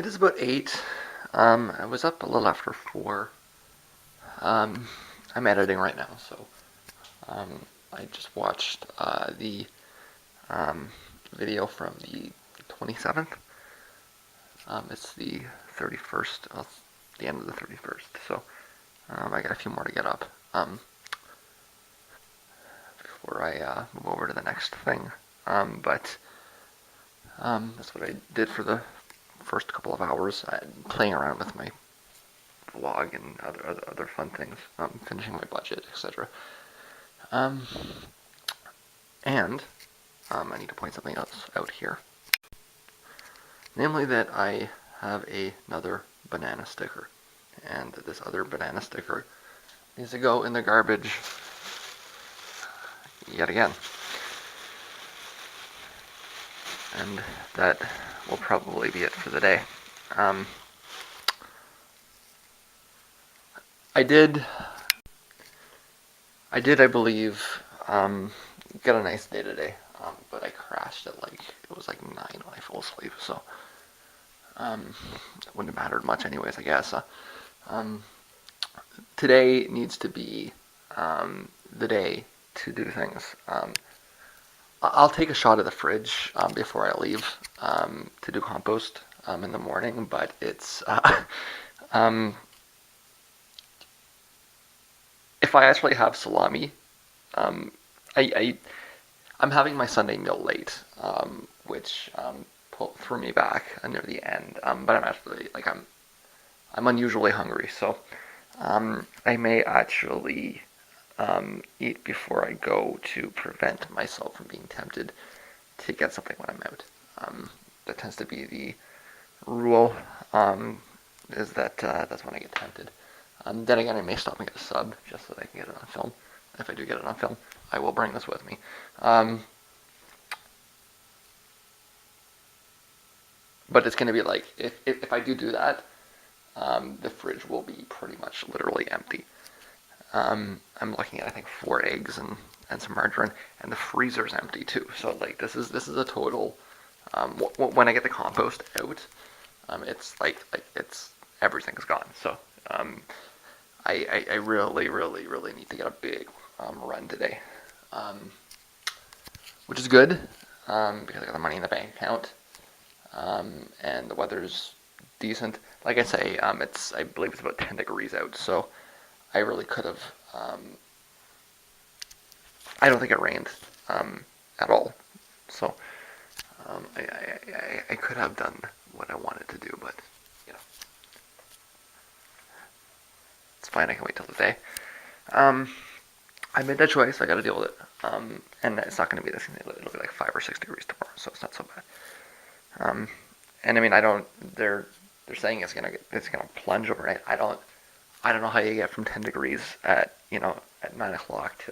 It is about 8. I was up a little after 4. Um, I'm editing right now, so I just watched the um, video from the 27th. It's the 31st, it's the end of the 31st, so I got a few more to get up before I move over to the next thing. But that's what I did for the first couple of hours, playing around with my vlog and other fun things, finishing my budget, etc. Um, and I need to point something else out here, namely that I have another banana sticker, and this other banana sticker needs to go in the garbage yet again, and that will probably be it for the day. Um, I did, I believe, get a nice day today, but I crashed at it was like 9 when I fell asleep, so it wouldn't have mattered much anyways, I guess. Um, Today needs to be the day to do things. I'll take a shot of the fridge before I leave to do compost in the morning, but it's um, if I actually have salami, um, I I'm having my Sunday meal late, which threw me back near the end. But I'm actually I'm unusually hungry, so I may actually eat before I go to prevent myself from being tempted to get something when I'm out. That tends to be the rule. Is that that's when I get tempted. Then again, I may stop and get a sub just so that I can get it on film. If I do get it on film, I will bring this with me. But it's going to be like, if I do that, the fridge will be pretty much literally empty. I'm looking at, I think, 4 eggs and some margarine, and the freezer's empty too. So this is a total. When I get the compost out, it's it's everything's gone. So I really need to get a big run today, which is good because I got the money in the bank account, and the weather's decent. Like I say, I believe it's about 10 degrees out, so I really could have. I don't think it rained at all, so I could have done what I wanted to do, but you know, it's fine. I can wait till the day. I made that choice. I got to deal with it, and it's not going to be this. It'll be like 5 or 6 degrees tomorrow, so it's not so bad. And I mean, I don't. They're saying it's gonna plunge overnight. I don't know how you get from 10 degrees at 9 o'clock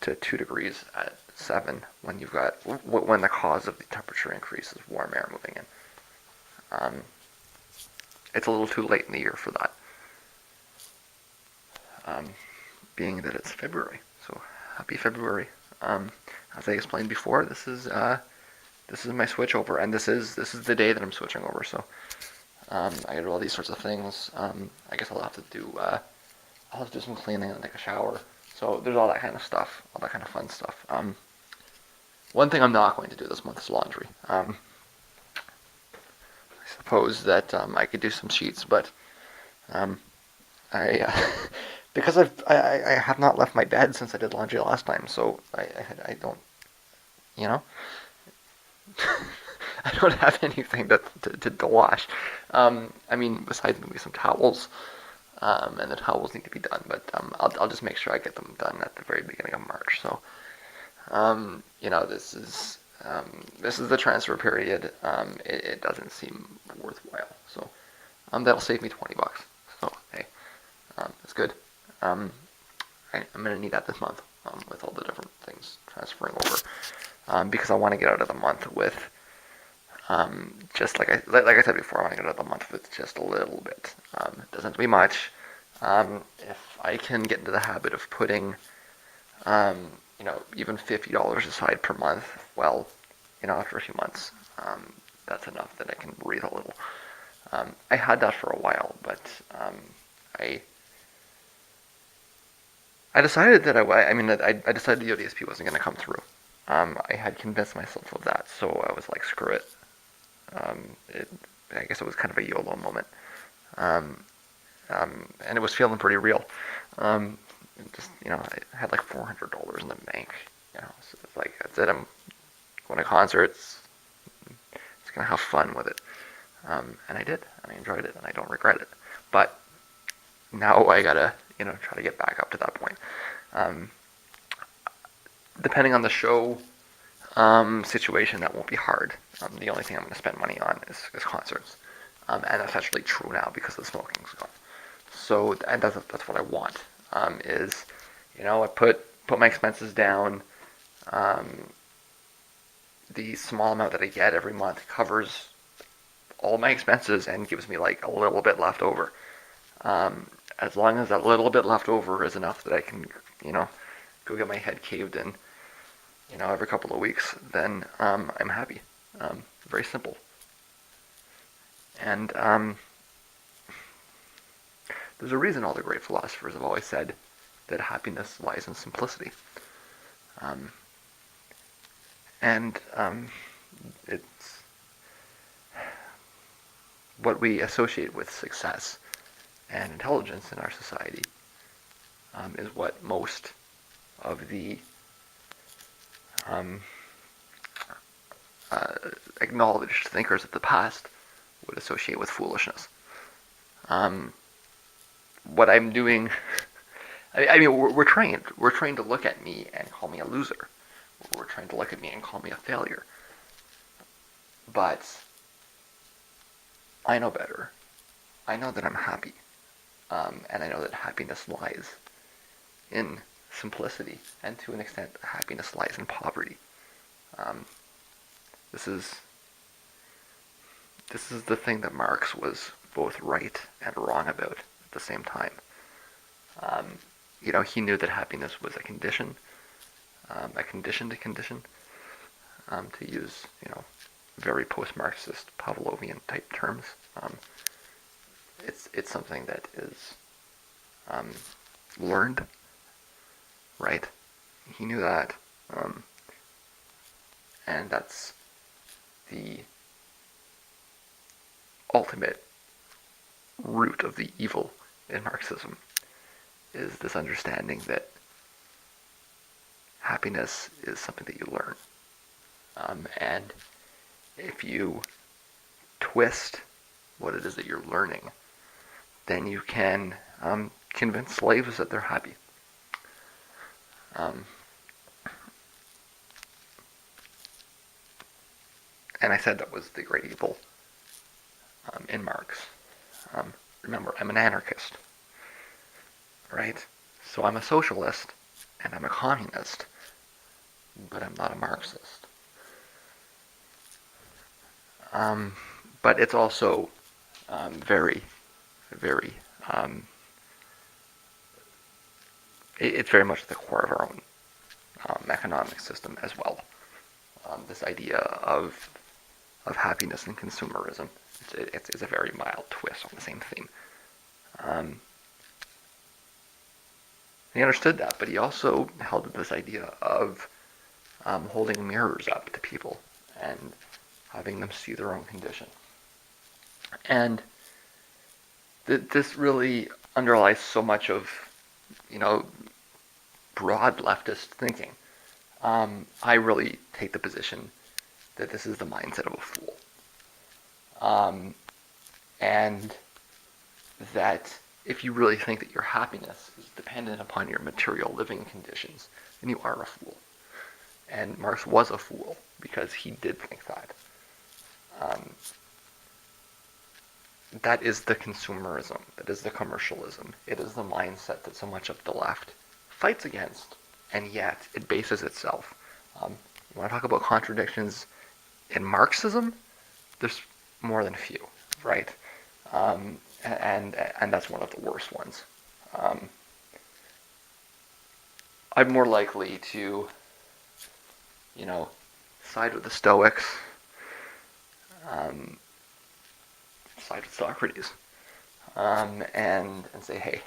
to 2 degrees at 7 when you've got when the cause of the temperature increase is warm air moving in. It's a little too late in the year for that, being that it's February. So happy February. As I explained before, this is my switch over, and this is the day that I'm switching over. So I gotta do all these sorts of things. I guess I'll have to do some cleaning and take a shower. So there's all that kind of stuff, all that kind of fun stuff. One thing I'm not going to do this month is laundry. I suppose that I could do some sheets, but I because I have not left my bed since I did laundry last time, so I don't, you know. I don't have anything to wash. I mean, besides maybe some towels, and the towels need to be done, but I'll just make sure I get them done at the very beginning of March. So, this is the transfer period. It doesn't seem worthwhile. So, that'll save me $20. So hey, that's good. I'm gonna need that this month with all the different things transferring over, because I want to get out of the month with. Just like I said before, I want to get out of the month with just a little bit. It doesn't have to be much. If I can get into the habit of putting, even $50 aside per month, well, after a few months, that's enough that I can breathe a little. I had that for a while, but I I decided that I decided the ODSP wasn't going to come through. I had convinced myself of that, so I was like, screw it. It. I guess it was kind of a YOLO moment, um, and it was feeling pretty real. Um, just I had like $400 in the bank. So it's like that's it. I'm going to concerts. Just gonna have fun with it. And I did, and I enjoyed it, and I don't regret it. But now I gotta, try to get back up to that point. Um, Depending on the show situation, that won't be hard. The only thing I'm gonna spend money on is concerts, and that's actually true now because the smoking's gone. So, and that's what I want. Is I put my expenses down. Um, the small amount that I get every month covers all my expenses and gives me like a little bit left over. As long as that little bit left over is enough that I can, go get my head caved in, every couple of weeks, then I'm happy. Very simple. And there's a reason all the great philosophers have always said that happiness lies in simplicity. Um, and it's what we associate with success and intelligence in our society is what most of the um, uh, acknowledged thinkers of the past would associate with foolishness. Um, what I'm doing, we're trained. We're trained to look at me and call me a loser. We're trained to look at me and call me a failure. But I know better. I know that I'm happy. And I know that happiness lies in simplicity, and to an extent, happiness lies in poverty. Um, this is this is the thing that Marx was both right and wrong about at the same time. Um, he knew that happiness was a conditioned condition, to use very post-Marxist Pavlovian type terms. It's something that is um, learned, right? He knew that, and that's the ultimate root of the evil in Marxism, is this understanding that happiness is something that you learn. And if you twist what it is that you're learning, then you can convince slaves that they're happy. Um, and I said that was the great evil in Marx. Remember, I'm an anarchist, right? So I'm a socialist and I'm a communist, but I'm not a Marxist. But it's also very, very, it's very much at the core of our own economic system as well. This idea of happiness and consumerism. It's a very mild twist on the same theme. He understood that, but he also held this idea of holding mirrors up to people and having them see their own condition. And this really underlies so much of, broad leftist thinking. I really take the position that this is the mindset of a fool. And that if you really think that your happiness is dependent upon your material living conditions, then you are a fool. And Marx was a fool because he did think that. That is the consumerism, that is the commercialism, it is the mindset that so much of the left fights against, and yet it bases itself. You want to talk about contradictions in Marxism? There's more than a few, right? And that's one of the worst ones. I'm more likely to, side with the Stoics, side with Socrates, and say, hey,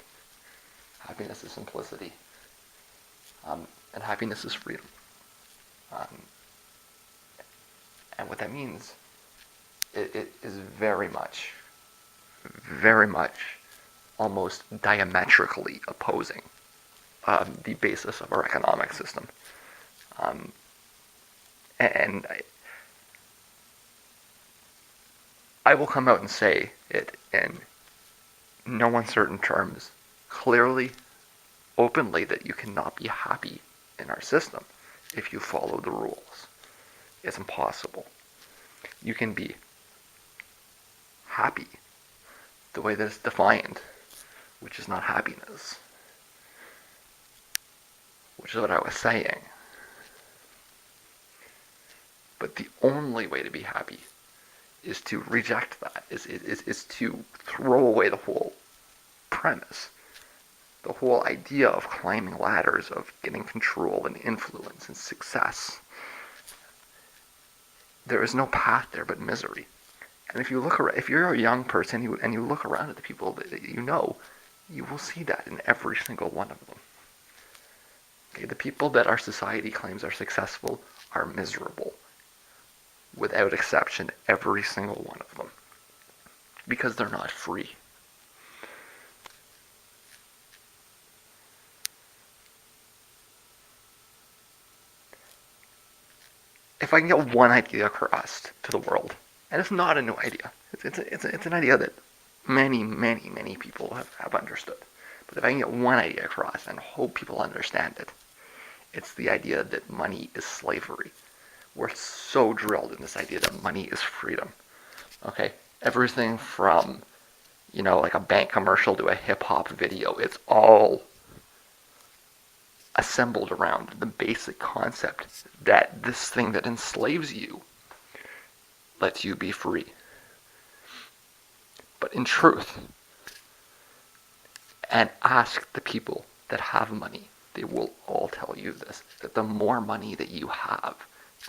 happiness is simplicity, and happiness is freedom. Um, and what that means, it is very much, almost diametrically opposing the basis of our economic system. Um, and I will come out and say it in no uncertain terms, clearly, openly, that you cannot be happy in our system if you follow the rules. It's impossible. You can be happy the way that it's defined, which is not happiness, which is what I was saying. But the only way to be happy is to reject that, is to throw away the whole premise, the whole idea of climbing ladders, of getting control and influence and success. There is no path there but misery. And if you look around, if you're a young person and you look around at the people that you know, you will see that in every single one of them. Okay, the people that our society claims are successful are miserable, without exception, every single one of them, because they're not free. If I can get one idea across to the world, and it's not a new idea, it's an idea that many people have understood. But if I can get one idea across and hope people understand it, it's the idea that money is slavery. We're so drilled in this idea that money is freedom. Okay? Everything from, like a bank commercial to a hip hop video, it's all assembled around the basic concept that this thing that enslaves you lets you be free. But in truth, and ask the people that have money, they will all tell you this, that the more money that you have,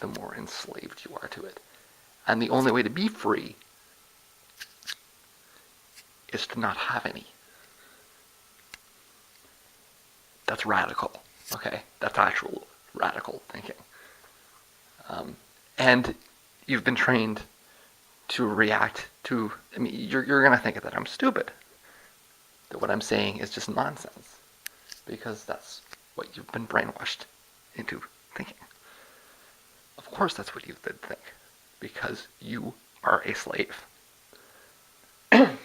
the more enslaved you are to it. And the only way to be free is to not have any. That's radical, okay? That's actual radical thinking. And you've been trained to react to, you're going to think that I'm stupid, that what I'm saying is just nonsense, because that's what you've been brainwashed into thinking. Of course that's what you did think, because you are a slave. And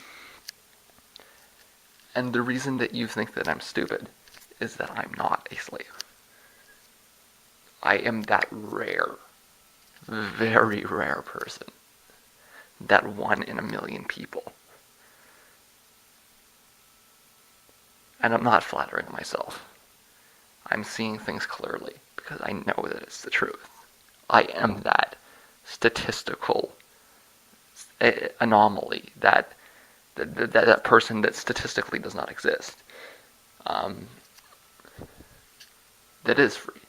the reason that you think that I'm stupid is that I'm not a slave. I am that rare, very rare person, that 1 in a million people. And I'm not flattering myself. I'm seeing things clearly because I know that it's the truth. I am that statistical anomaly, that person that statistically does not exist, that is free.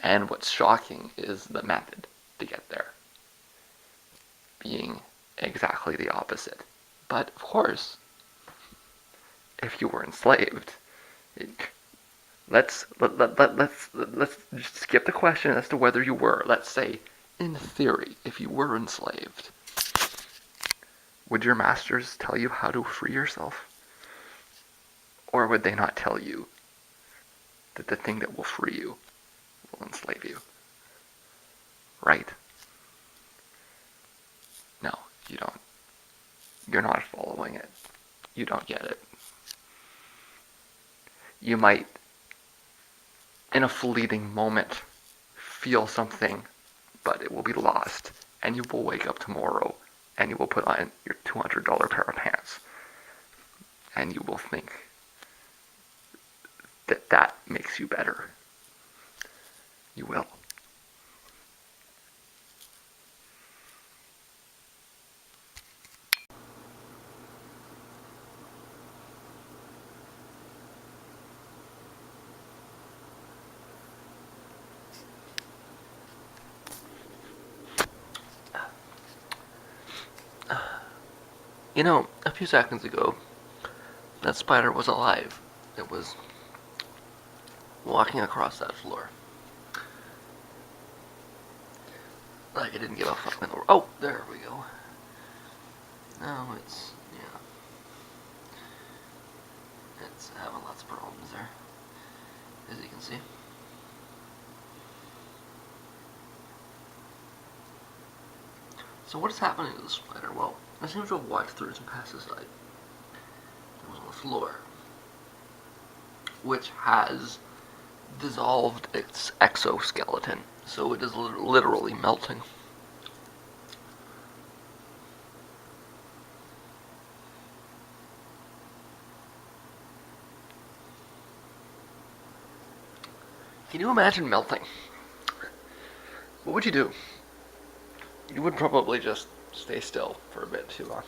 And what's shocking is the method to get there being exactly the opposite. But of course, if you were enslaved, let's just skip the question as to whether you were. Let's say, in theory, if you were enslaved, would your masters tell you how to free yourself? Or would they not tell you that the thing that will free you will enslave you? Right? No, you don't. You're not following it. You don't get it. You might, in a fleeting moment, feel something, but it will be lost, and you will wake up tomorrow, and you will put on your $200 pair of pants, and you will think that that makes you better. You will. You know, a few seconds ago, that spider was alive. It was walking across that floor. Like it didn't give a fuck in the world. Oh, there we go. No, it's having lots of problems there, as you can see. So what is happening to the spider? Well, it seems to have walked through some pesticide. It was on the floor, which has dissolved its exoskeleton, so it is literally melting. Can you imagine melting? What would you do? You would probably just stay still for a bit too long.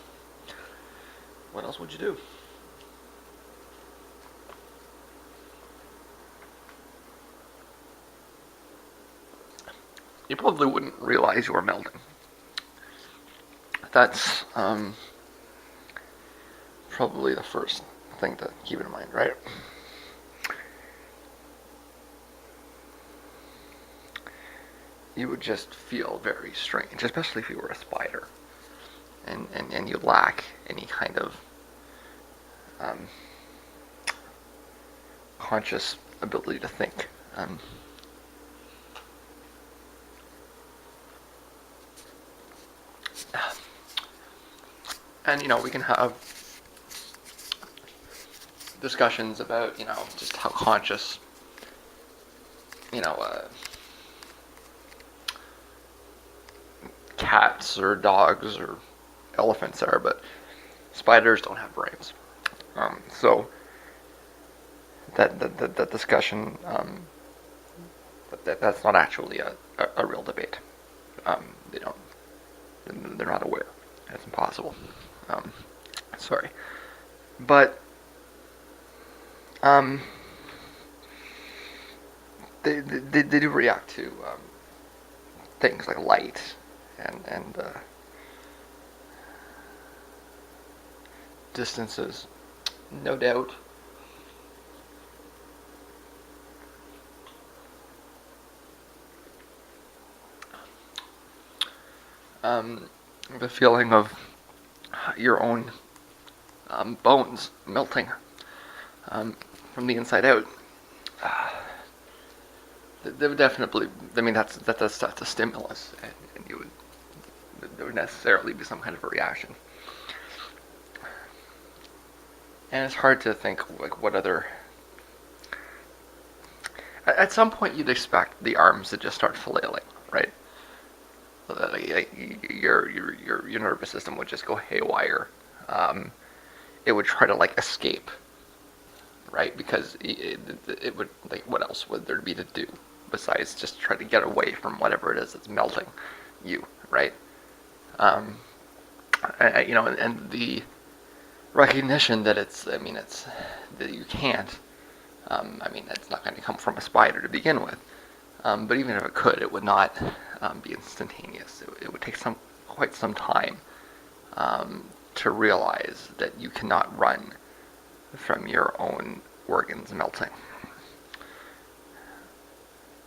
What else would you do? You probably wouldn't realize you were melting. That's probably the first thing to keep in mind, right? You would just feel very strange, especially if you were a spider and you lack any kind of um, conscious ability to think. And you know, we can have discussions about, you know, just how conscious, you know, cats or dogs or elephants are, but spiders don't have brains. So that discussion, that's not actually a real debate. They don't, they're not aware. It's impossible. Sorry, but they do react to things like light and distances, no doubt. The feeling of your own bones melting from the inside out. They would definitely. I mean, that's a stimulus, and you would there would necessarily be some kind of a reaction. And it's hard to think like what other. At some point, you'd expect the arms to just start flailing, right? Like your nervous system would just go haywire. It would try to like escape, right? Because it would, like, what else would there be to do besides just try to get away from whatever it is that's melting you, right? You know, and the recognition that it's that you can't. I mean, it's not going to come from a spider to begin with. But even if it could, it would not be instantaneous. It would take quite some time to realize that you cannot run from your own organs melting.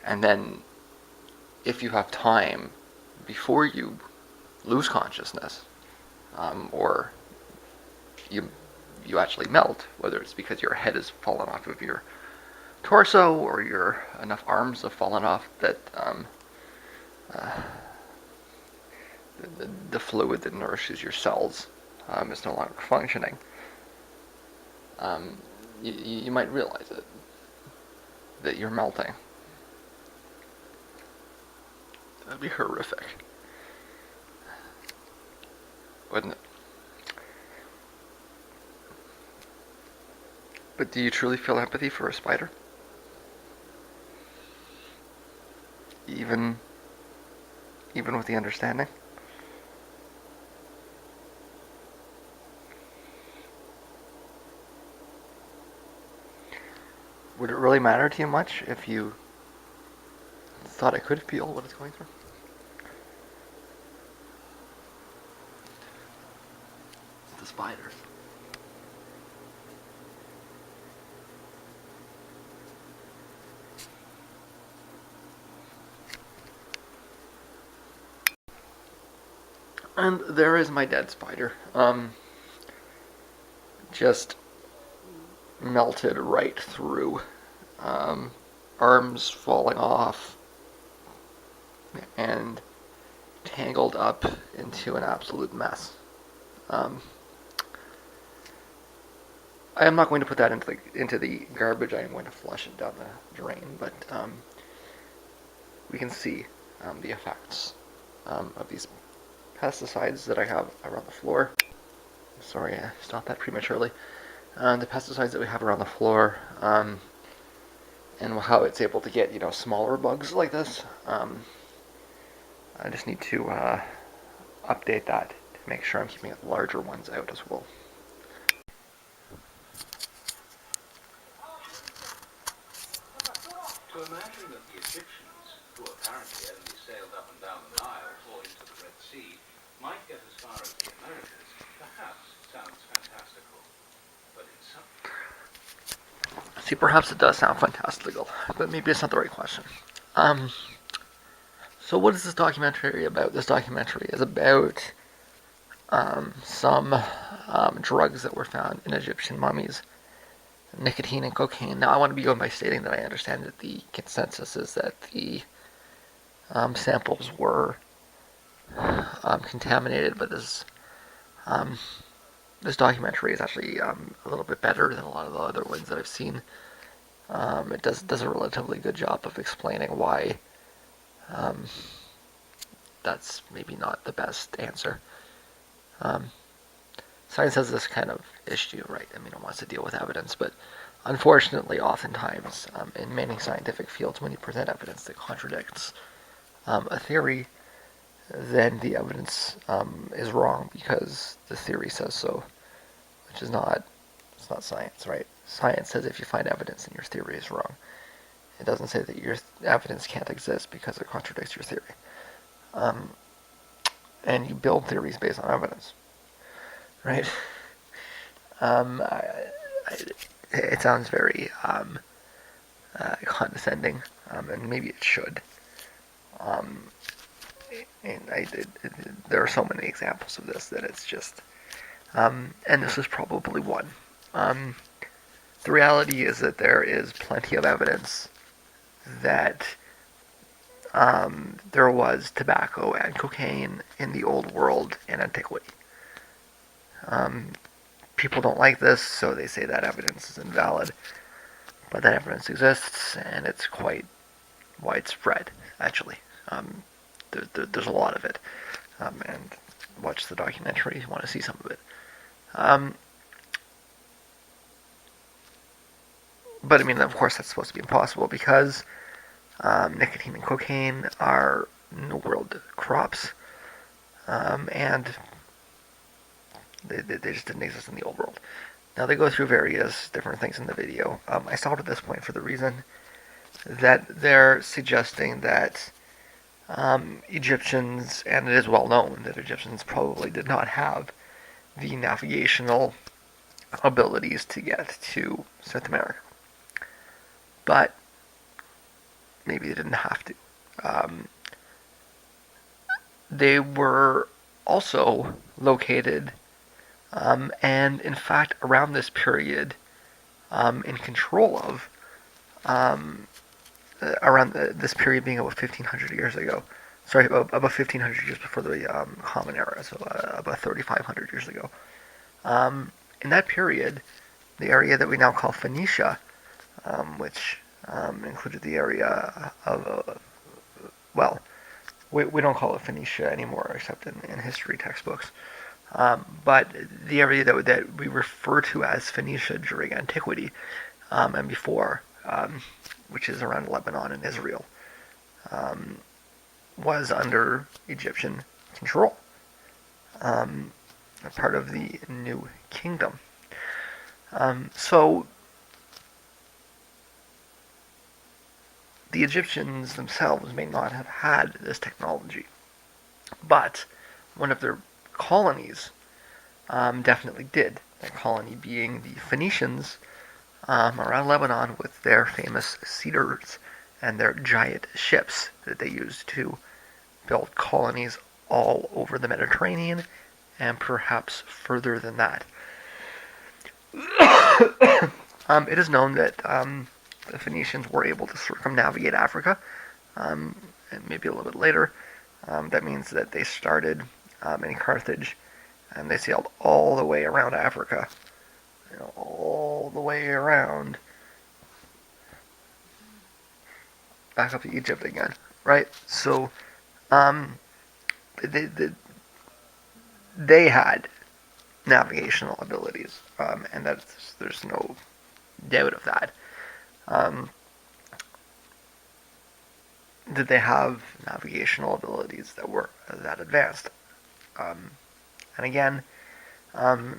And then, if you have time before you lose consciousness, or you actually melt, whether it's because your head has fallen off of your torso or your enough arms have fallen off that the fluid that nourishes your cells is no longer functioning, you might realize it, that you're melting. That'd be horrific, wouldn't it? But do you truly feel empathy for a spider? Even with the understanding? Would it really matter to you much if you thought it could feel what it's going through? The spiders. And there is my dead spider. Just melted right through. Um, Arms falling off and tangled up into an absolute mess. Um, I am not going to put that into the garbage. I am going to flush it down the drain. But we can see the effects of these pesticides that I have around the floor. Sorry, I stopped that prematurely. The pesticides that we have around the floor, and how it's able to get smaller bugs like this. I just need to update that to make sure I'm keeping the larger ones out as well. To imagine that the Egyptians, who apparently only sailed up and down the Nile or into the Red Sea, might get as far as the Americas, perhaps sounds fantastical. But in some... See, perhaps it does sound fantastical, but maybe it's not the right question. So what is this documentary about? This documentary is about some drugs that were found in Egyptian mummies, nicotine and cocaine. Now, I want to begin by stating that I understand that the consensus is that the samples were contaminated, but this documentary is actually a little bit better than a lot of the other ones that I've seen. It does a relatively good job of explaining why that's maybe not the best answer. Science has this kind of issue, right? I mean, it wants to deal with evidence, but unfortunately, oftentimes, in many scientific fields, when you present evidence that contradicts a theory, then the evidence is wrong because the theory says so, which is not, it's not science, right? Science says if you find evidence, then your theory is wrong. It doesn't say that your evidence can't exist because it contradicts your theory. And you build theories based on evidence, right? It sounds very condescending, and maybe it should. And there are so many examples of this that it's just, and this is probably one. The reality is that there is plenty of evidence that there was tobacco and cocaine in the old world in antiquity. People don't like this, so they say that evidence is invalid. But that evidence exists, and it's quite widespread, actually. There's a lot of it. And watch the documentary if you want to see some of it. But I mean, of course, that's supposed to be impossible because nicotine and cocaine are New World crops, and they just didn't exist in the Old World. Now, they go through various different things in the video. I stopped at this point for the reason that they're suggesting that Egyptians, and it is well known that Egyptians probably did not have the navigational abilities to get to South America. But maybe they didn't have to. They were also located, and in fact, around this period, in control of, around this period being about 1,500 years ago. Sorry, about 1,500 years before the Common Era, so about 3,500 years ago. In that period, the area that we now call Phoenicia, which included the area of, well, we don't call it Phoenicia anymore, except in history textbooks. But the area that we refer to as Phoenicia during antiquity and before, which is around Lebanon and Israel, was under Egyptian control, a part of the New Kingdom. So the Egyptians themselves may not have had this technology, but one of their colonies definitely did. That colony being the Phoenicians around Lebanon with their famous cedars and their giant ships that they used to build colonies all over the Mediterranean and perhaps further than that. It is known that the Phoenicians were able to circumnavigate Africa, and maybe a little bit later. That means that they started in Carthage and they sailed all the way around Africa, all the way around, back up to Egypt again, right? So um, they, they, they had navigational abilities, and there's no doubt of that. Um, did they have navigational abilities that were that advanced? Um, and again,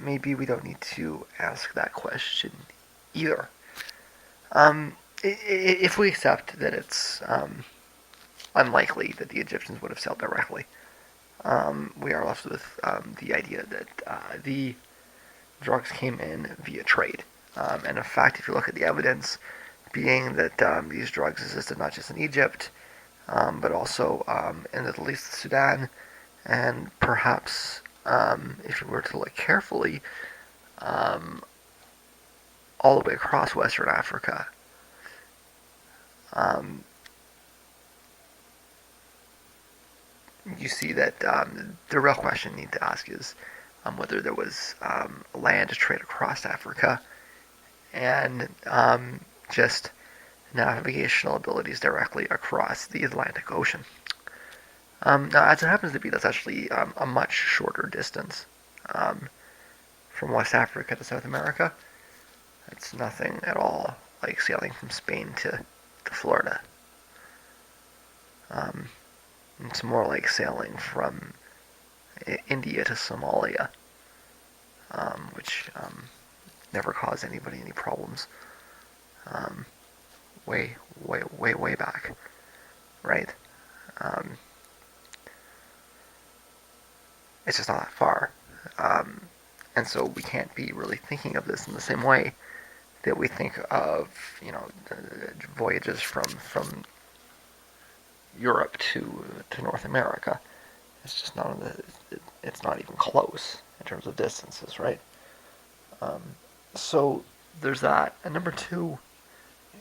maybe we don't need to ask that question either. If we accept that it's unlikely that the Egyptians would have sailed directly, we are left with the idea that the drugs came in via trade. And in fact, if you look at the evidence, being that these drugs existed not just in Egypt, but also in at least Sudan, and perhaps, if you were to look carefully, um, all the way across Western Africa. Um, you see that the real question you need to ask is whether there was land trade across Africa and just navigational abilities directly across the Atlantic Ocean. Now, as it happens to be, that's actually a much shorter distance um, from West Africa to South America. It's nothing at all like sailing from Spain to Florida. Um, it's more like sailing from India to Somalia, which never caused anybody any problems. Um, way back, right? Um, it's just not that far. Um, and so we can't be really thinking of this in the same way that we think of, voyages from Europe to North America. It's just not it's not even close in terms of distances, right? Um, so there's that. And number two,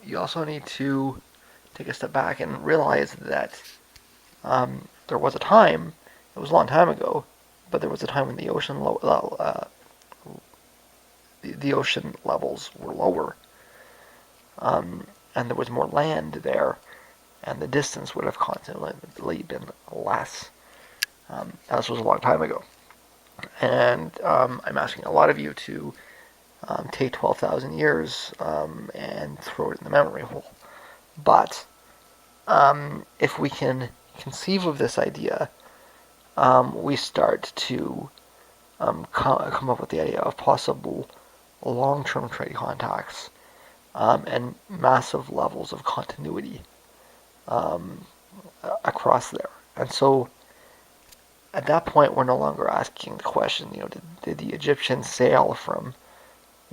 you also need to take a step back and realize that there was a time, it was a long time ago, but there was a time when the ocean levels were lower, and there was more land there, and the distance would have constantly been less. This was a long time ago. And I'm asking a lot of you to take 12,000 years and throw it in the memory hole. But if we can conceive of this idea, we start to come up with the idea of possible long-term trade contacts and massive levels of continuity um, across there. And so at that point, we're no longer asking the question, did the Egyptians sail from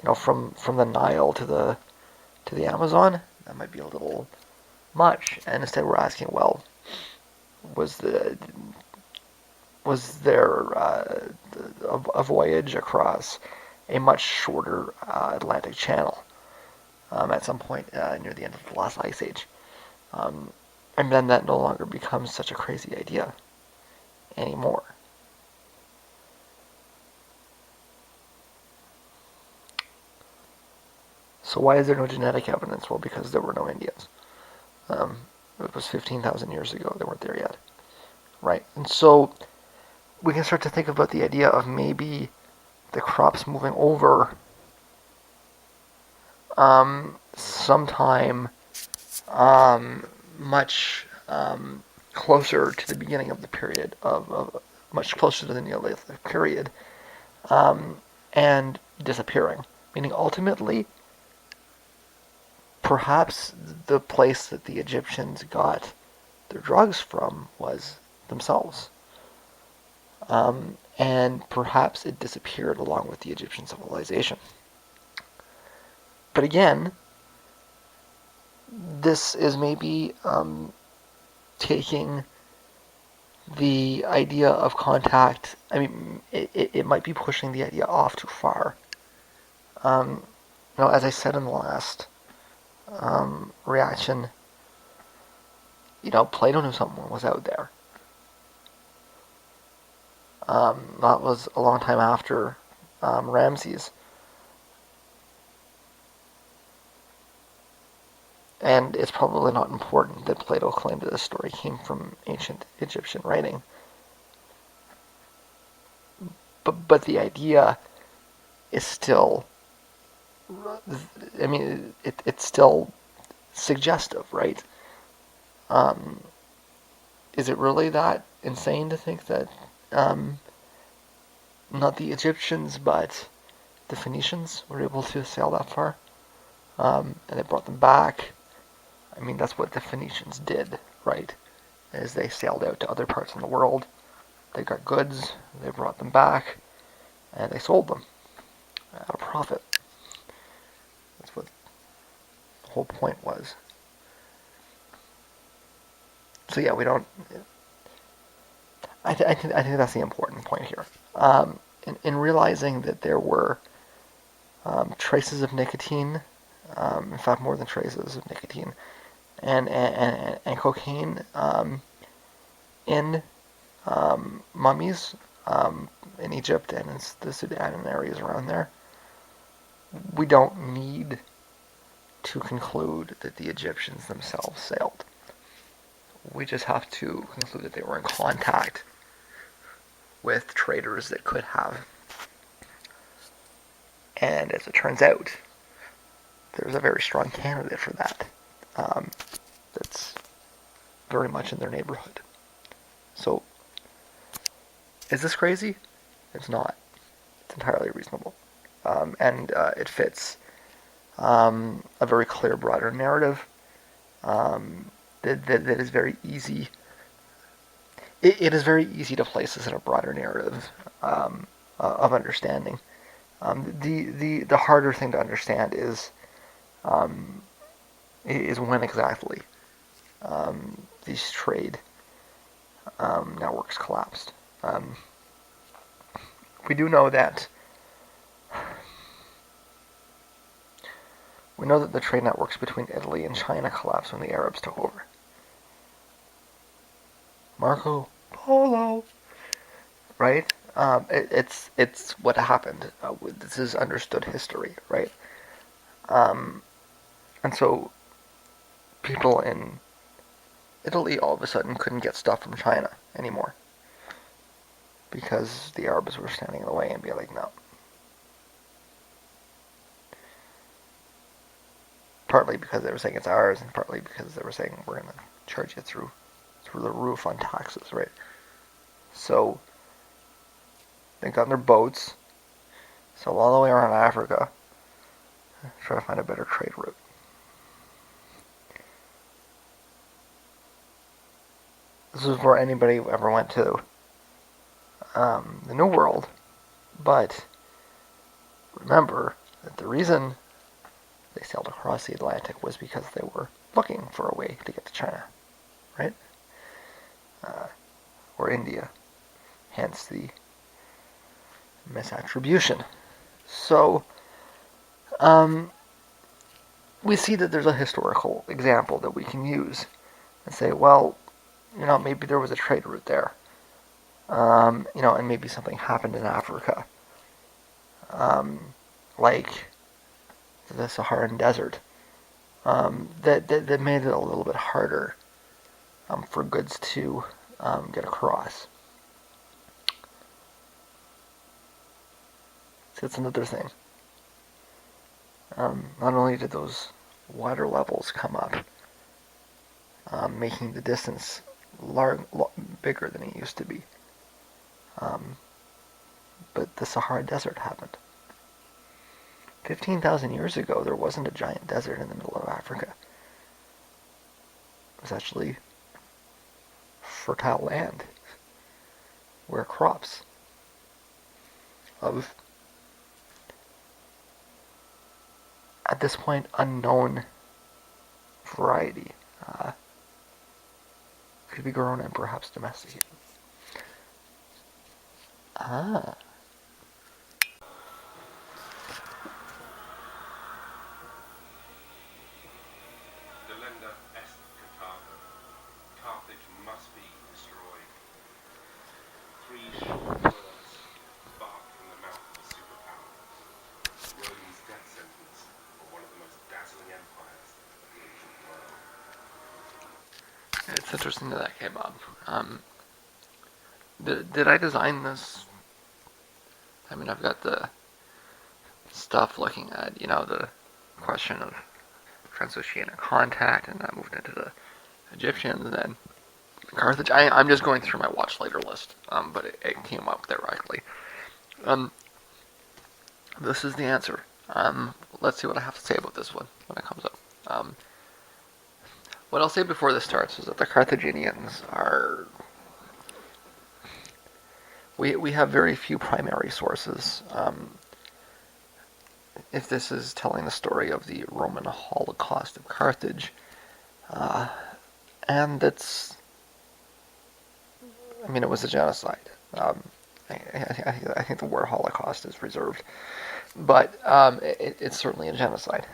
the Nile to the Amazon? That might be a little much. And instead, we're asking, well, was there a voyage across a much shorter Atlantic Channel at some point near the end of the last ice age? And then that no longer becomes such a crazy idea anymore. So why is there no genetic evidence? Well, because there were no Indians. It was 15,000 years ago. They weren't there yet, right? And so we can start to think about the idea of maybe the crops moving over sometime much closer to the beginning of the period of much closer to the Neolithic period, and disappearing. Meaning, ultimately, perhaps the place that the Egyptians got their drugs from was themselves. and perhaps it disappeared along with the Egyptian civilization. But again, this is maybe taking the idea of contact. I mean, it might be pushing the idea off too far. Um, as I said in the last reaction, Plato knew someone was out there. That was a long time after Ramses. And it's probably not important that Plato claimed that this story came from ancient Egyptian writing. But the idea is still, I mean, it's still suggestive, right? Um, is it really that insane to think that um, not the Egyptians, but the Phoenicians were able to sail that far? And they brought them back. I mean, that's what the Phoenicians did, right? As they sailed out to other parts of the world, they got goods, they brought them back, and they sold them at a profit. That's what the whole point was. So yeah, we don't. I think that's the important point here. In realizing that there were traces of nicotine, in fact, more than traces of nicotine, and cocaine in mummies in Egypt and in the Sudan and areas around there, we don't need to conclude that the Egyptians themselves sailed. We just have to conclude that they were in contact with traders that could have. And as it turns out, there's a very strong candidate for that. That's very much in their neighborhood. So, is this crazy? It's not. It's entirely reasonable. And it fits a very clear, broader narrative that is very easy. It is very easy to place this in a broader narrative of understanding. The harder thing to understand is when exactly these trade networks collapsed. We do know that the trade networks between Italy and China collapsed when the Arabs took over. Marco Polo, right? It's what happened. This is understood history, right? And so people in Italy all of a sudden couldn't get stuff from China anymore because the Arabs were standing in the way and be like, no. Partly because they were saying it's ours, and partly because they were saying we're going to charge you through the roof on taxes, right? So they got in their boats, sailed all the way around Africa, try to find a better trade route. This was before anybody ever went to the New World, but remember that the reason they sailed across the Atlantic was because they were looking for a way to get to China, right? Or India, hence the misattribution. So, we see that there's a historical example that we can use and say, well, maybe there was a trade route there, and maybe something happened in Africa, like the Saharan desert, that made it a little bit harder for goods to get across. So that's another thing. Not only did those water levels come up, making the distance bigger than it used to be, but the Sahara Desert happened. 15,000 years ago, there wasn't a giant desert in the middle of Africa. It was actually fertile land. were crops of, at this point, unknown variety. Uh, could be grown and perhaps domesticated. Ah, Delenda est Carthago. Carthage must be destroyed. Three short words barked from the mouth of a superpower. Rome's death sentence for one of the most dazzling empires of the ancient world. it's interesting that came up. Did I design this? I mean, I've got the stuff looking at, the question of transoceanic contact, and I moved into the Egyptians, and then Carthage. I'm just going through my watch later list, but it came up directly. Um, this is the answer. Let's see what I have to say about this one when it comes up. What I'll say before this starts is that the Carthaginians are. We have very few primary sources. If this is telling the story of the Roman Holocaust of Carthage, uh, and it was a genocide. I think the word Holocaust is reserved, but it's certainly a genocide.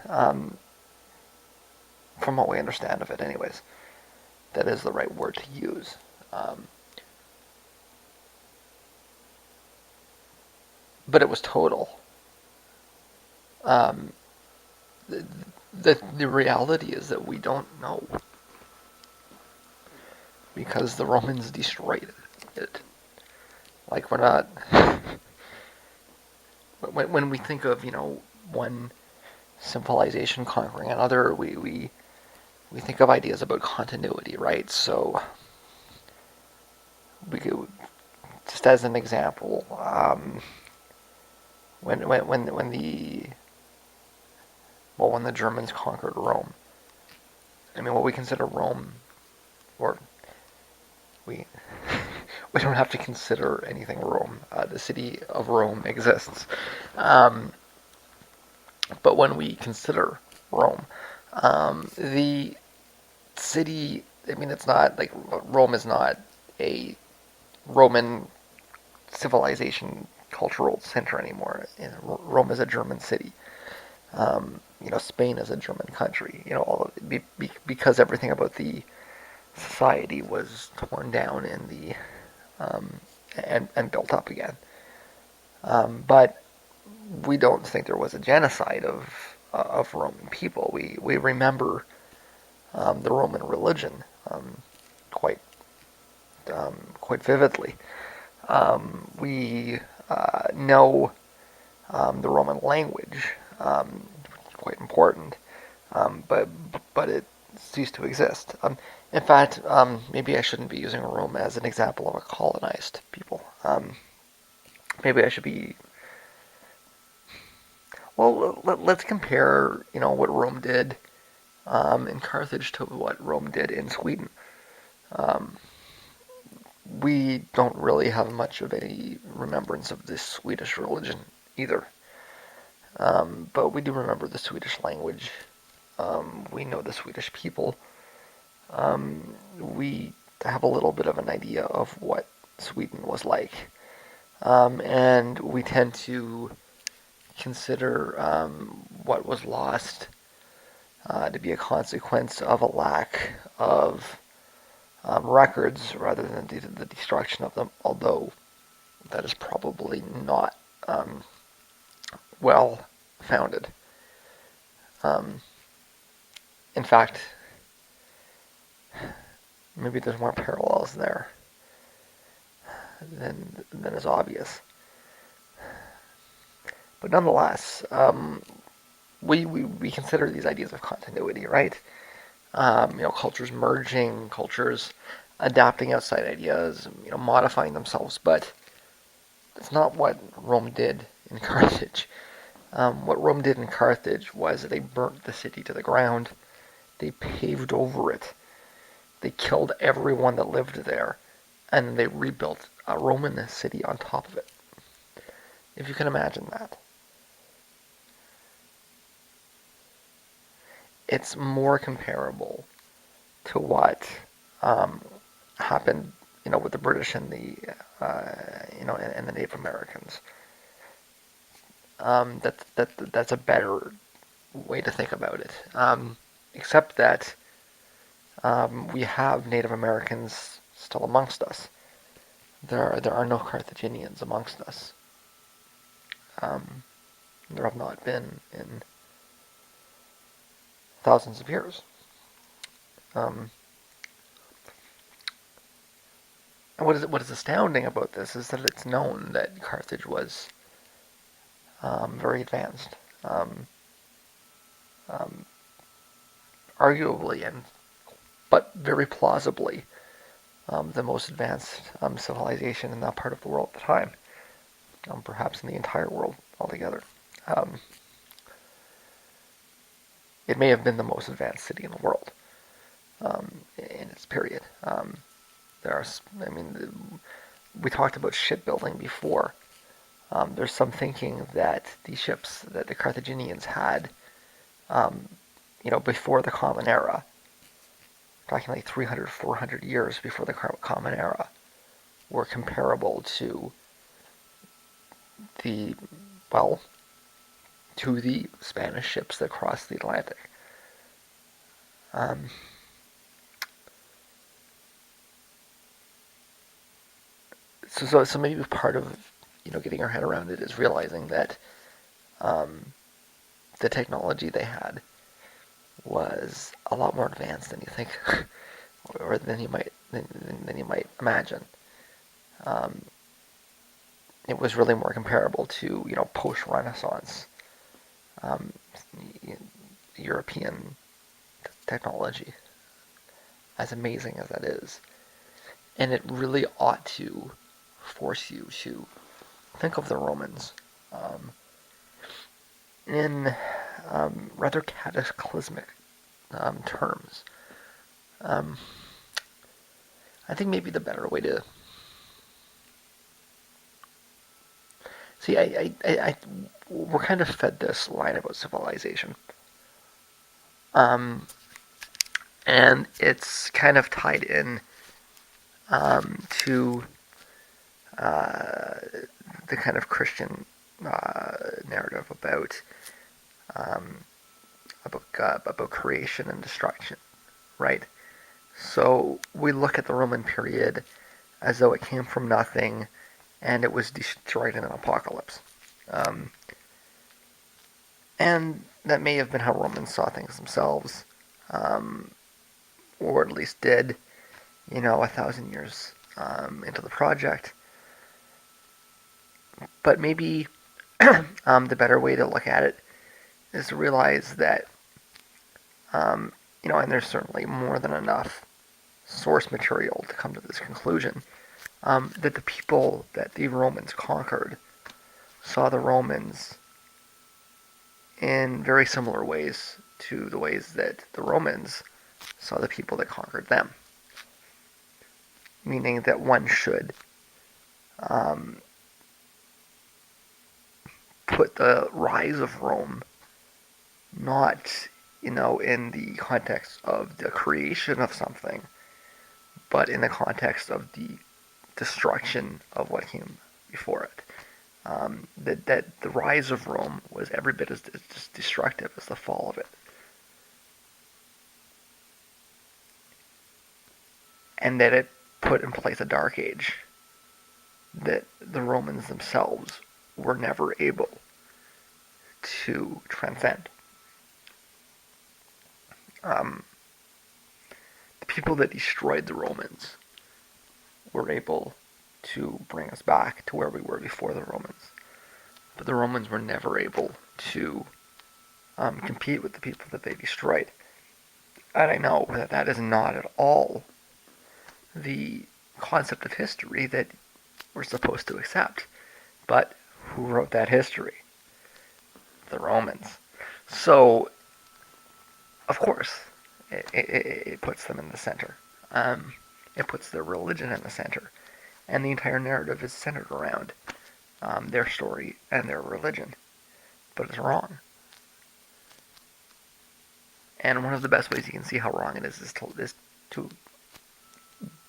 From what we understand of it, anyways, that is the right word to use. But it was total. Um, the, the reality is that we don't know because the Romans destroyed it. Like we're not. When we think of one civilization conquering another, we think of ideas about continuity, right? So we could, just as an example, when the Germans conquered Rome, I mean, what we consider Rome, or we we don't have to consider anything Rome. The city of Rome exists, but when we consider Rome, the city. I mean, it's not like Rome is not a Roman civilization cultural center anymore. Rome is a German city. Spain is a German country. All of it, because everything about the society was torn down in the and built up again. But we don't think there was a genocide of Roman people. We remember the Roman religion quite quite vividly. We know the Roman language, quite important, but it ceased to exist. In fact, maybe I shouldn't be using Rome as an example of a colonized people. Maybe I should be. Well, let's compare, what Rome did in Carthage to what Rome did in Sweden. Um, we don't really have much of any remembrance of the Swedish religion either. But we do remember the Swedish language. We know the Swedish people. We have a little bit of an idea of what Sweden was like. And we tend to consider what was lost to be a consequence of a lack of records rather than the destruction of them, although that is probably not well founded. Um, in fact, maybe there's more parallels there than is obvious. But nonetheless, we consider these ideas of continuity, right? Cultures merging, cultures adapting outside ideas, modifying themselves, but that's not what Rome did in Carthage. What Rome did in Carthage was they burnt the city to the ground, they paved over it, they killed everyone that lived there, and they rebuilt a Roman city on top of it. If you can imagine that. It's more comparable to what um, happened, with the British and and the Native Americans. That's a better way to think about it. Except that we have Native Americans still amongst us. There are no Carthaginians amongst us. Um, there have not been in thousands of years. Um, and what is astounding about this is that it's known that Carthage was very advanced, um, um, arguably and but very plausibly the most advanced civilization in that part of the world at the time, perhaps in the entire world altogether. Um, it may have been the most advanced city in the world in its period. There are, I mean, we talked about shipbuilding before. There's some thinking that the ships that the Carthaginians had, um, before the Common Era, talking like 300, 400 years before the Common Era, were comparable to the, well, to the Spanish ships that crossed the Atlantic. Um, so maybe part of getting our head around it is realizing that um, the technology they had was a lot more advanced than you think, or than you might imagine. Um, it was really more comparable to post Renaissance um, European technology, as amazing as that is. And it really ought to force you to think of the Romans um, in rather cataclysmic terms. Um, I think maybe the better way to see, we're kind of fed this line about civilization, um, and it's kind of tied in to uh, the kind of Christian narrative um, about creation and destruction, right? So we look at the Roman period as though it came from nothing and it was destroyed in an apocalypse. Um, and that may have been how Romans saw things themselves, um, or at least did, 1,000 years into the project. But maybe the better way to look at it is to realize that, and there's certainly more than enough source material to come to this conclusion, that the people that the Romans conquered saw the Romans in very similar ways to the ways that the Romans saw the people that conquered them. Meaning that one should um, put the rise of Rome not, in the context of the creation of something, but in the context of the destruction of what came before it. That the rise of Rome was every bit as destructive as the fall of it. And that it put in place a dark age that the Romans themselves were never able to transcend. Um, the people that destroyed the Romans were able to bring us back to where we were before the Romans. But the Romans were never able to compete with the people that they destroyed. And I know that that is not at all the concept of history that we're supposed to accept. But who wrote that history? The Romans. So, of course, it puts them in the center. It puts their religion in the center. and the entire narrative is centered around their story and their religion. But it's wrong. And one of the best ways you can see how wrong it is to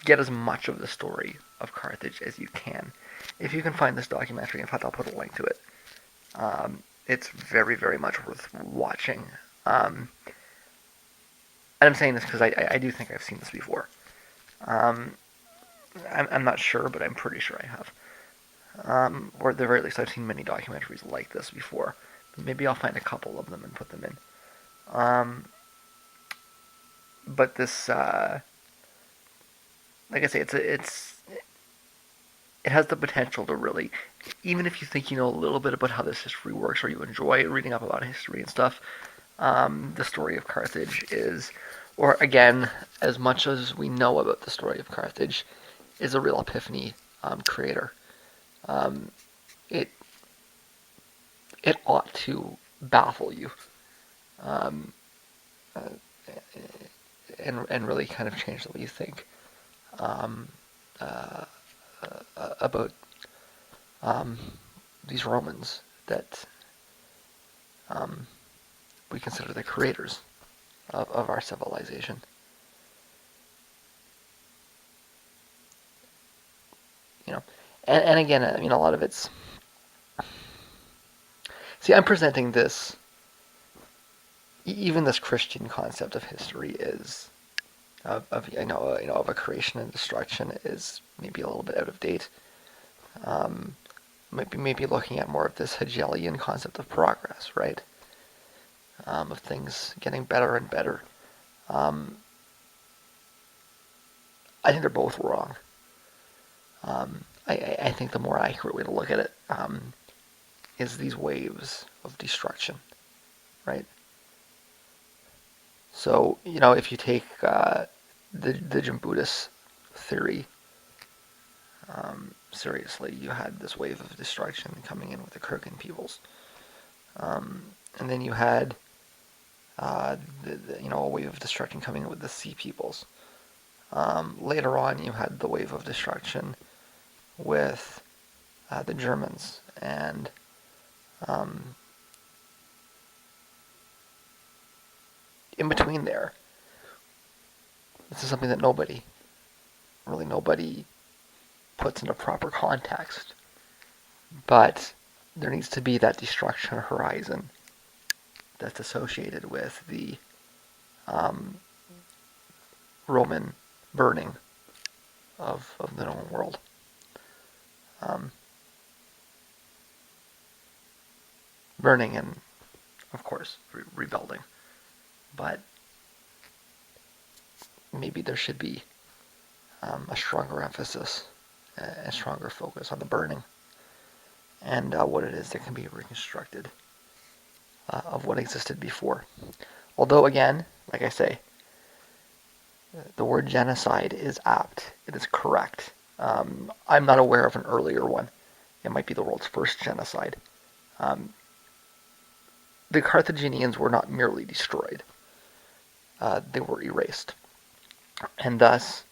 get as much of the story of Carthage as you can. If you can find this documentary, in fact, I'll put a link to it. It's very, very much worth watching. And I'm saying this because I do think I've seen this before. Um, I'm not sure, but I'm pretty sure I have. Or at the very least, I've seen many documentaries like this before. Maybe I'll find a couple of them and put them in. Um, but this, like I say, it has the potential to really, even if you think you know a little bit about how this history works, or you enjoy reading up about history and stuff, the story of Carthage is, or again, as much as we know about the story of Carthage, is a real epiphany creator. Um, it it ought to baffle you, um, uh, and really kind of change the way you think um, uh, about um, these Romans that um, we consider the creators of our civilization. You know, and again, I mean, a lot of it's. See, I'm presenting this, even this Christian concept of history is of a creation and destruction is maybe a little bit out of date. Um, maybe looking at more of this Hegelian concept of progress, right? Of things getting better and better. Um, I think they're both wrong. I think the more accurate way to look at it is these waves of destruction, right? So, if you take the Jimbutis theory seriously, you had this wave of destruction coming in with the Kirkin peoples. And then you had a wave of destruction coming in with the Sea peoples. Later on, you had the wave of destruction with the Germans, and um, in between there, this is something that nobody puts into proper context. But there needs to be that destruction horizon that's associated with the um, Roman burning of the known world. Um, Burning and, of course, rebuilding. But maybe there should be a stronger emphasis, a stronger focus on the burning and what it is that can be reconstructed of what existed before. Although, again, like I say, the word genocide is apt. It is correct. I'm not aware of an earlier one. It might be the world's first genocide. Um, the Carthaginians were not merely destroyed, they were erased. And thus,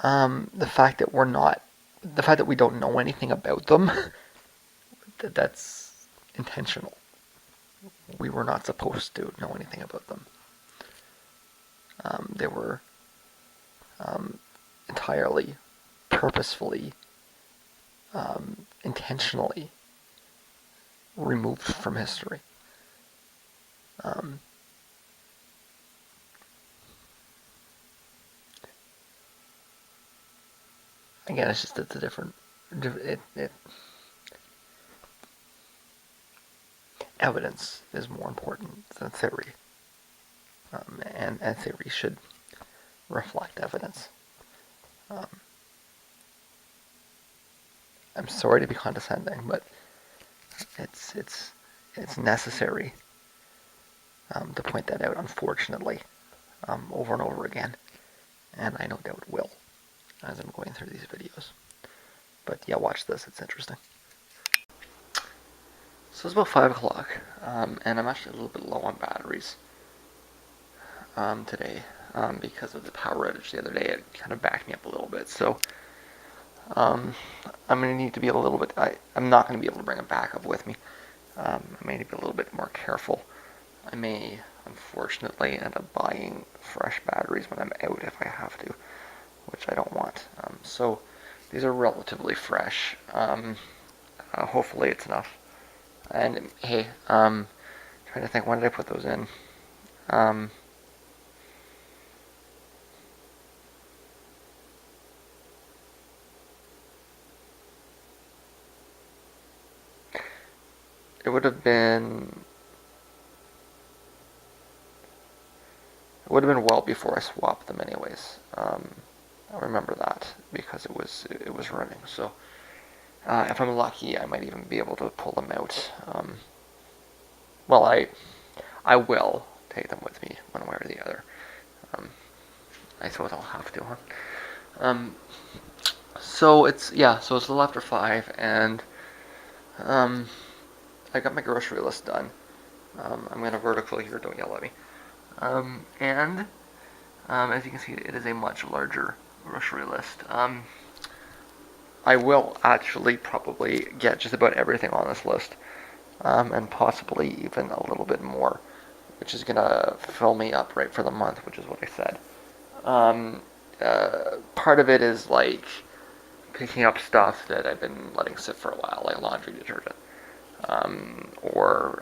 the fact that we don't know anything about them, that's intentional. We were not supposed to know anything about them. They were entirely, purposefully, intentionally removed from history. Um, Again, it's a different. Evidence is more important than theory, and theory should reflect evidence. Um, I'm sorry to be condescending, but it's necessary to point that out. Unfortunately, over and over again, and I no doubt will as I'm going through these videos. But yeah, watch this; it's interesting. So it's about 5 o'clock, and I'm actually a little bit low on batteries today because of the power outage the other day. It kind of backed me up a little bit. So Um, I'm going to need to be a little bit. I'm not going to be able to bring a backup with me. I may need to be a little bit more careful. I may, unfortunately, end up buying fresh batteries when I'm out if I have to, which I don't want. So these are relatively fresh. Hopefully it's enough. And hey, trying to think, when did I put those in? Um, it would have been It would have been well before I swapped them, anyways. I remember that because it was running. So if I'm lucky, I might even be able to pull them out. Well, I will take them with me one way or the other. Um, I suppose I'll have to, huh? Um, so it's a little after 5, and um, I got my grocery list done. I'm gonna vertical here. Don't yell at me. And as you can see, it is a much larger grocery list. I will actually probably get just about everything on this list, and possibly even a little bit more, which is gonna fill me up right for the month, which is what I said. Um, Part of it is like picking up stuff that I've been letting sit for a while, like laundry detergent, or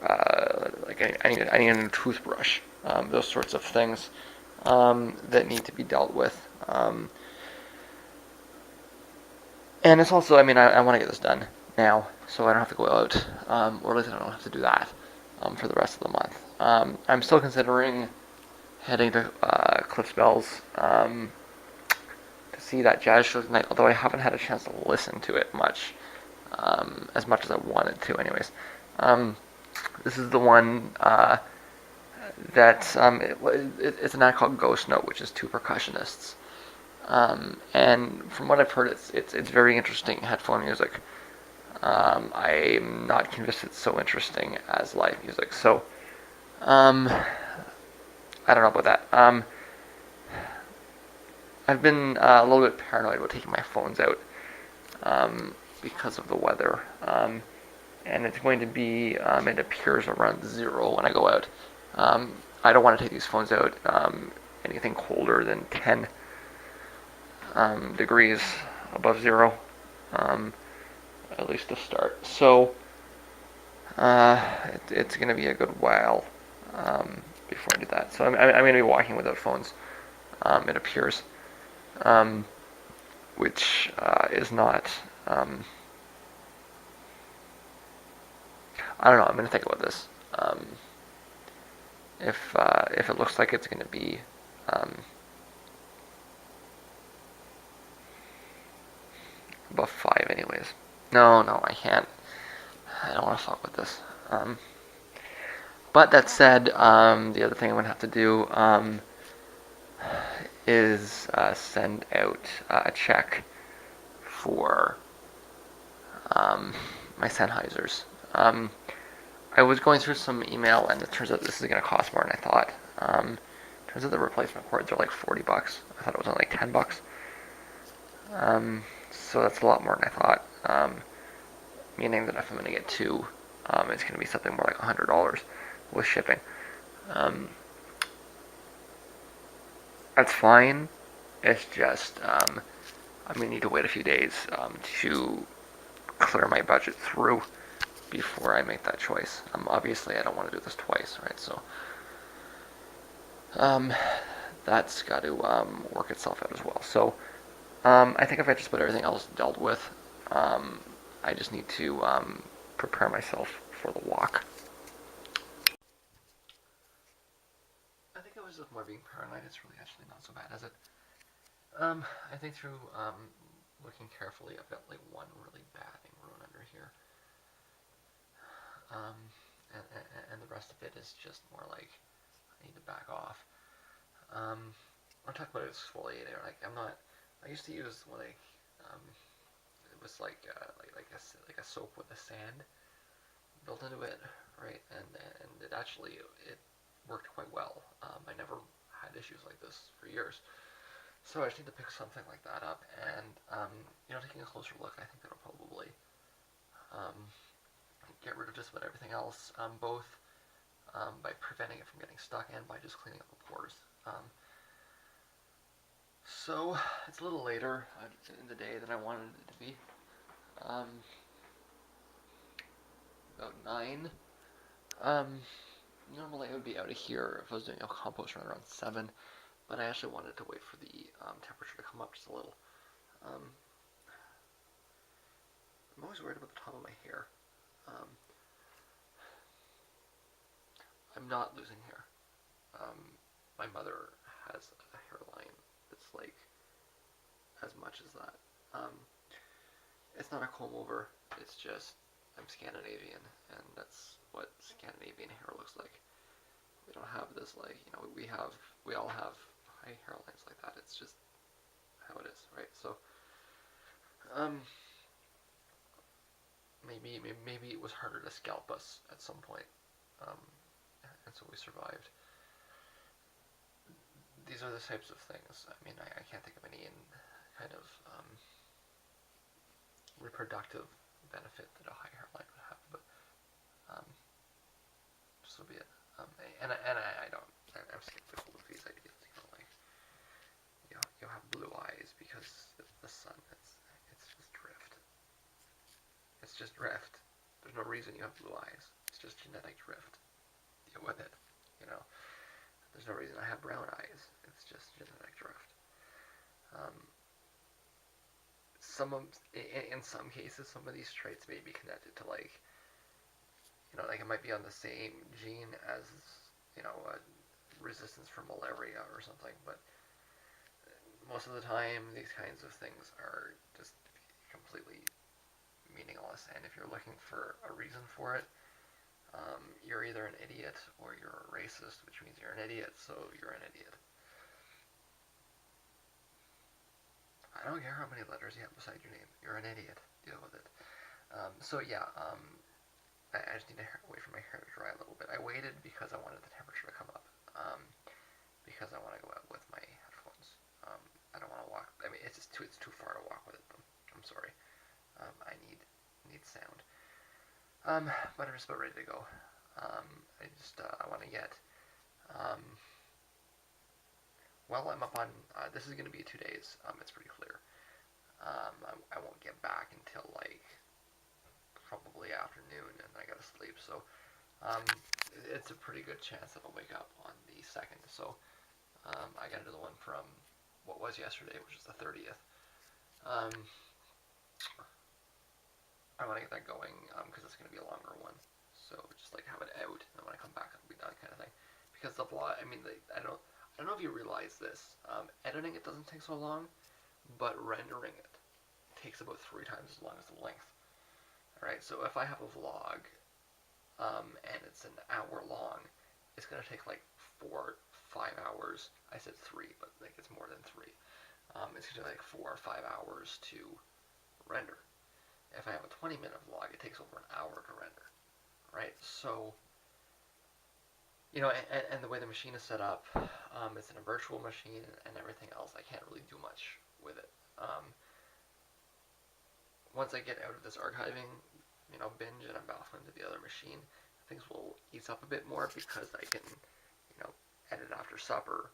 like I need a new toothbrush, those sorts of things that need to be dealt with. And it's also, I mean, I want to get this done now, so I don't have to go out, or at least I don't have to do that for the rest of the month. I'm still considering heading to Cliffsbells to see that jazz show tonight, although I haven't had a chance to listen to it much, as much as I wanted to, anyways. Um, this is the one that it's an act called Ghost Note, which is two percussionists. And from what I've heard, it's very interesting headphone music. I'm not convinced it's so interesting as live music. So, um, I don't know about that. I've been a little bit paranoid about taking my phones out because of the weather. And it's going to be, it appears around 0 when I go out. I don't want to take these phones out anything colder than 10 degrees above 0, um, at least to start. So it's going to be a good while before I do that. So I'm going to be walking without phones, it appears, um, which is not. I don't know. I'm going to think about this. If it looks like it's going to be above 5, anyways. No, I can't. I don't want to fuck with this. But that said, the other thing I'm gonna have to do is send out a check for um, my Sennheisers. I was going through some email, and it turns out this is gonna cost more than I thought. Turns out the replacement cords are like $40. I thought it was only like $10. So that's a lot more than I thought. Meaning that if I'm gonna get two, it's gonna be something more like $100 with shipping. Um, that's fine. It's just I'm gonna need to wait a few days to clear my budget through before I make that choice. Obviously, I don't want to do this twice, right? So um, that's got to work itself out as well. So I think if I just put everything else dealt with, um, I just need to prepare myself for the walk. I think I was just more being paranoid. It's really actually not so bad, is it? I think through looking carefully, I've got like one really bad thing growing under here, um, and the rest of it is just more like I need to back off. I'm talking about exfoliator. Like I'm not. I used to use like um, it was like a soap with a sand built into it, right? And it actually it worked quite well. I never had issues like this for years. So I just need to pick something like that up, and taking a closer look, I think that'll probably um, get rid of just about everything else, both by preventing it from getting stuck and by just cleaning up the pores. So it's a little later in the day than I wanted it to be. Um, about 9. Um, Normally I would be out of here if I was doing a compost run around 7, but I actually wanted to wait for the temperature to come up just a little. Um, I'm always worried about the top of my hair. Um, I'm not losing hair. My mother has a hairline that's like as much as that. Um, it's not a comb over. It's just I'm Scandinavian, and that's what Scandinavian hair looks like. We don't have this like we all have high hairlines like that. It's just how it is, right? So um, maybe it was harder to scalp us at some point, um, and so we survived. These are the types of things. I mean, I can't think of any in kind of reproductive benefit that a high hairline would have, but um, so be it. I don't. I'm skeptical of these ideas. Like you'll have blue eyes because the sun. It's just drift. It's just drift. There's no reason you have blue eyes. It's just genetic drift. Deal with it. You know. There's no reason I have brown eyes. It's just genetic drift. Um, in some cases, some of these traits may be connected to like it might be on the same gene as resistance for malaria or something, but most of the time these kinds of things are just completely meaningless. And if you're looking for a reason for it, you're either an idiot or you're a racist, which means you're an idiot, so you're an idiot. I don't care how many letters you have beside your name. You're an idiot. Deal with it. So yeah, I just need to wait for my hair to dry a little bit. I waited because I wanted the temperature to come up. Because I want to go out with my headphones. I don't want to walk. I mean, it's too far to walk with it. I'm sorry. I need sound. But I'm just about ready to go. I want to get. Um, well, I'm up on. This is going to be 2 days. It's pretty clear. I won't get back until like probably afternoon, and I gotta sleep. So um, it's a pretty good chance that I'll wake up on the 2nd. So I gotta do the one from what was yesterday, which is the 30th. Um, I want to get that going because it's going to be a longer one. So just like have it out, and when I come back, it'll be done, kind of thing. Because the vlog, I mean, I don't know if you realize this. Editing it doesn't take so long, but rendering it takes about 3 times as long as the length. All right, so if I have a vlog and it's an hour long, it's gonna take like 4, 5 hours. I said 3, but like it's more than 3. It's gonna take like 4 or 5 hours to render. If I have a 20-minute vlog, it takes over an hour to render, right? So, and the way the machine is set up, it's in a virtual machine and everything else. I can't really do much with it. Once I get out of this archiving, binge and I'm off into the other machine, things will ease up a bit more because I can, edit after supper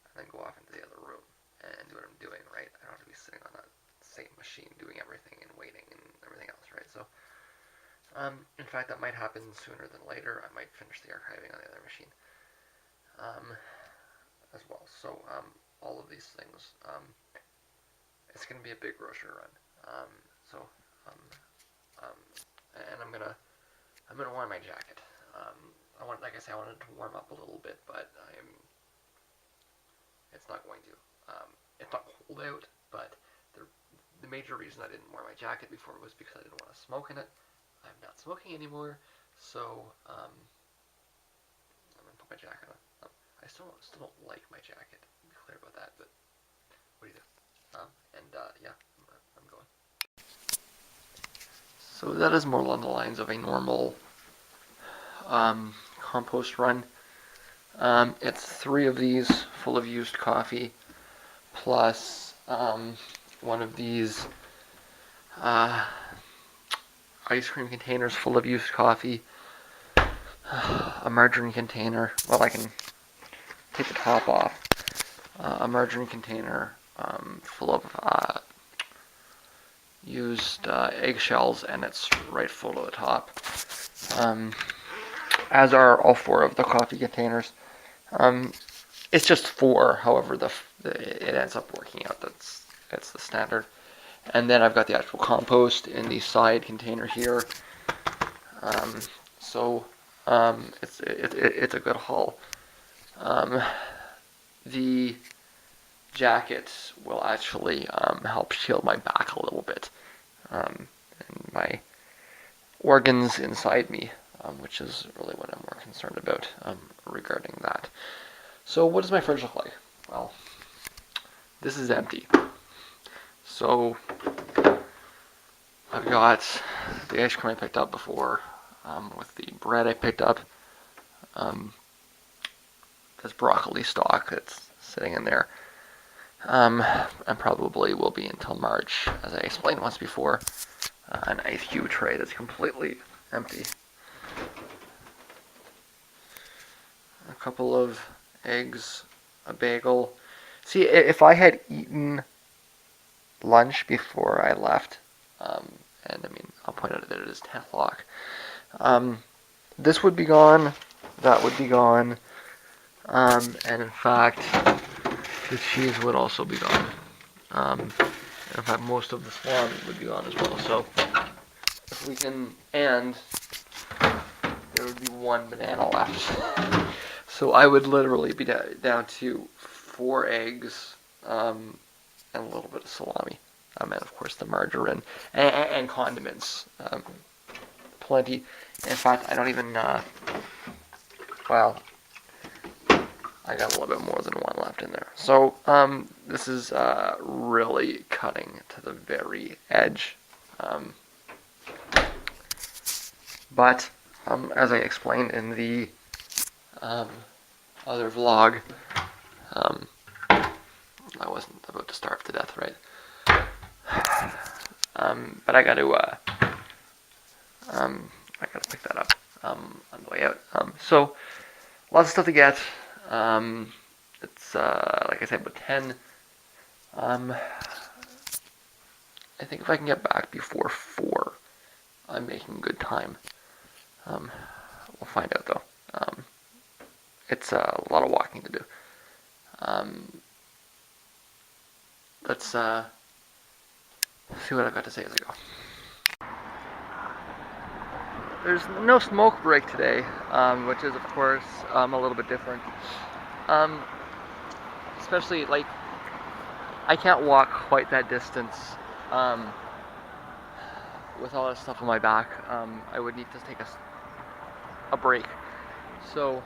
and then go off into the other room and do what I'm doing, right? I don't have to be sitting on that same machine doing everything and waiting and everything else, right? So, in fact, that might happen sooner than later. I might finish the archiving on the other machine as well. So, all of these things, it's going to be a big grocery run. So, um, um, and I'm gonna wear my jacket. Like I said, I wanted to warm up a little bit, but it's not going to. It's not cold out, but the major reason I didn't wear my jacket before was because I didn't want to smoke in it. I'm not smoking anymore, so I'm gonna put my jacket on. I still don't like my jacket. Be clear about that, but what do you do? Yeah, I'm going. So that is more along the lines of a normal compost run. It's 3 of these full of used coffee, plus one of these uh, ice cream containers full of used coffee, a margarine container. Well, I can take the top off. A margarine container full of used eggshells, and it's right full to the top. Um, as are all four of the coffee containers. It's just four, however, it ends up working out. That's the standard. And then I've got the actual compost in the side container here. So it's a good haul. The jacket will actually help shield my back a little bit, and my organs inside me, which is really what I'm more concerned about regarding that. So what does my fridge look like? Well, this is empty. So I've got the ice cream I picked up before, with the bread I picked up. There's broccoli stock that's sitting in there. And probably will be until March, as I explained once before. An ice cube tray that's completely empty. A couple of eggs, a bagel. See, if I had eaten lunch before I left, and I mean, I'll point out that it is 10 o'clock, this would be gone, that would be gone, and in fact, the cheese would also be gone. In fact, most of the salami would be gone as well. So, if we can, and there would be one banana left. So I would literally be down to 4 eggs, and a little bit of salami, and of course the margarine and condiments, plenty. In fact, I don't even. Well, I got a little bit more than one left in there. So this is really cutting to the very edge. But as I explained in the other vlog, I wasn't about to starve to death, right? But I got to pick that up on the way out. So lots of stuff to get. It's like I said, about 10. I think if I can get back before 4, I'm making good time. We'll find out though. It's a lot of walking to do. Let's see what I've got to say as I go. There's no smoke break today, which is of course a little bit different. Especially like I can't walk quite that distance with all that stuff on my back. I would need to take a break. So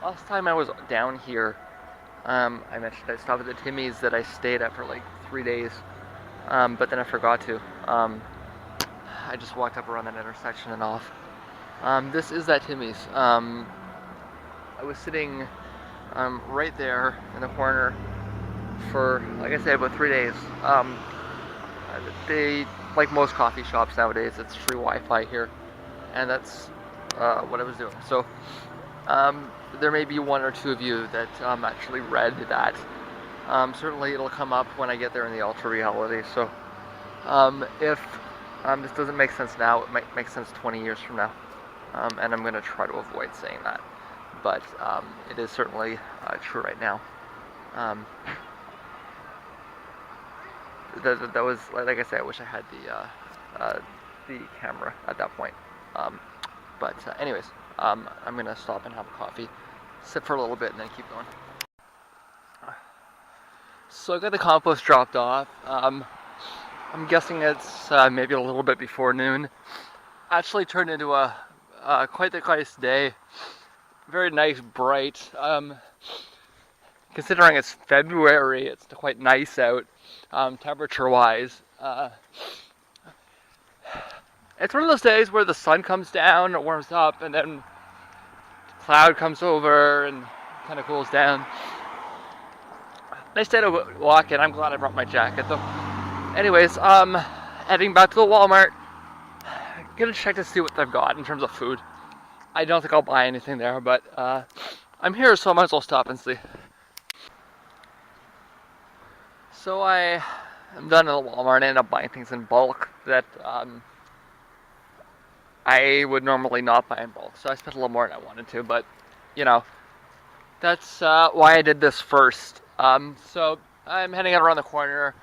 last time I was down here, I mentioned I stopped at the Timmy's that I stayed at for like 3 days, but then I forgot to. I just walked up around that intersection and off. This is that Timmy's. I was sitting right there in the corner for, like I said, about 3 days. They, like most coffee shops nowadays, it's free Wi-Fi here, and that's what I was doing. So there may be 1 or 2 of you that actually read that. Certainly it'll come up when I get there in the ultra reality. So if this doesn't make sense now, it might make sense 20 years from now, and I'm going to try to avoid saying that, but it is certainly true right now. That was, like I said, I wish I had the camera at that point. But anyways, I'm going to stop and have a coffee, sit for a little bit, and then keep going. So I got the compost dropped off. I'm guessing it's maybe a little bit before noon. Actually turned into a quite the nice day. Very nice, bright. Considering it's February, it's quite nice out, temperature-wise. It's one of those days where the sun comes down, it warms up, and then cloud comes over and kind of cools down. nice day to walk in. I'm glad I brought my jacket though. Anyways, heading back to the Walmart. Gonna check to see what they've got in terms of food. I don't think I'll buy anything there, but I'm here, so I might as well stop and see. So I am done in the Walmart and ended up buying things in bulk that I would normally not buy in bulk. So I spent a little more than I wanted to, but you know, that's why I did this first. So I'm heading out around the corner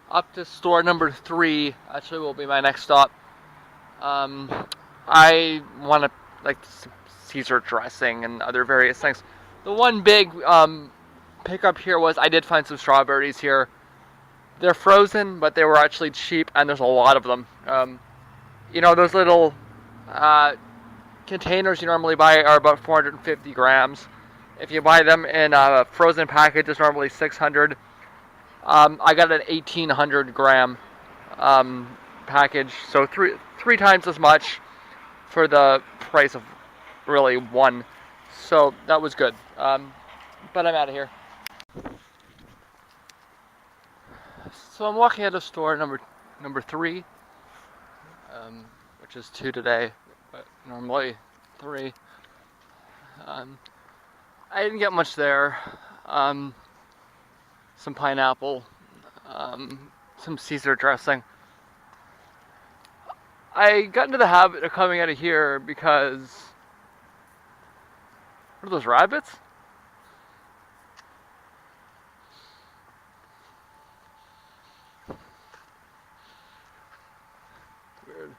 up to store number 3. Actually, will be my next stop. I want to like Caesar dressing and other various things. The one big pickup here was I did find some strawberries here. They're frozen, but they were actually cheap, and there's a lot of them. You know, those little containers you normally buy are about 450 grams. If you buy them in a frozen package, it's normally 600. I got an 1,800 gram package, so three times as much for the price of really one. So that was good. But I'm out of here. So I'm walking out of store number 3, which is 2 today, but normally 3. I didn't get much there. Some pineapple, some Caesar dressing. I got into the habit of coming out of here because... What are those, rabbits? Weird.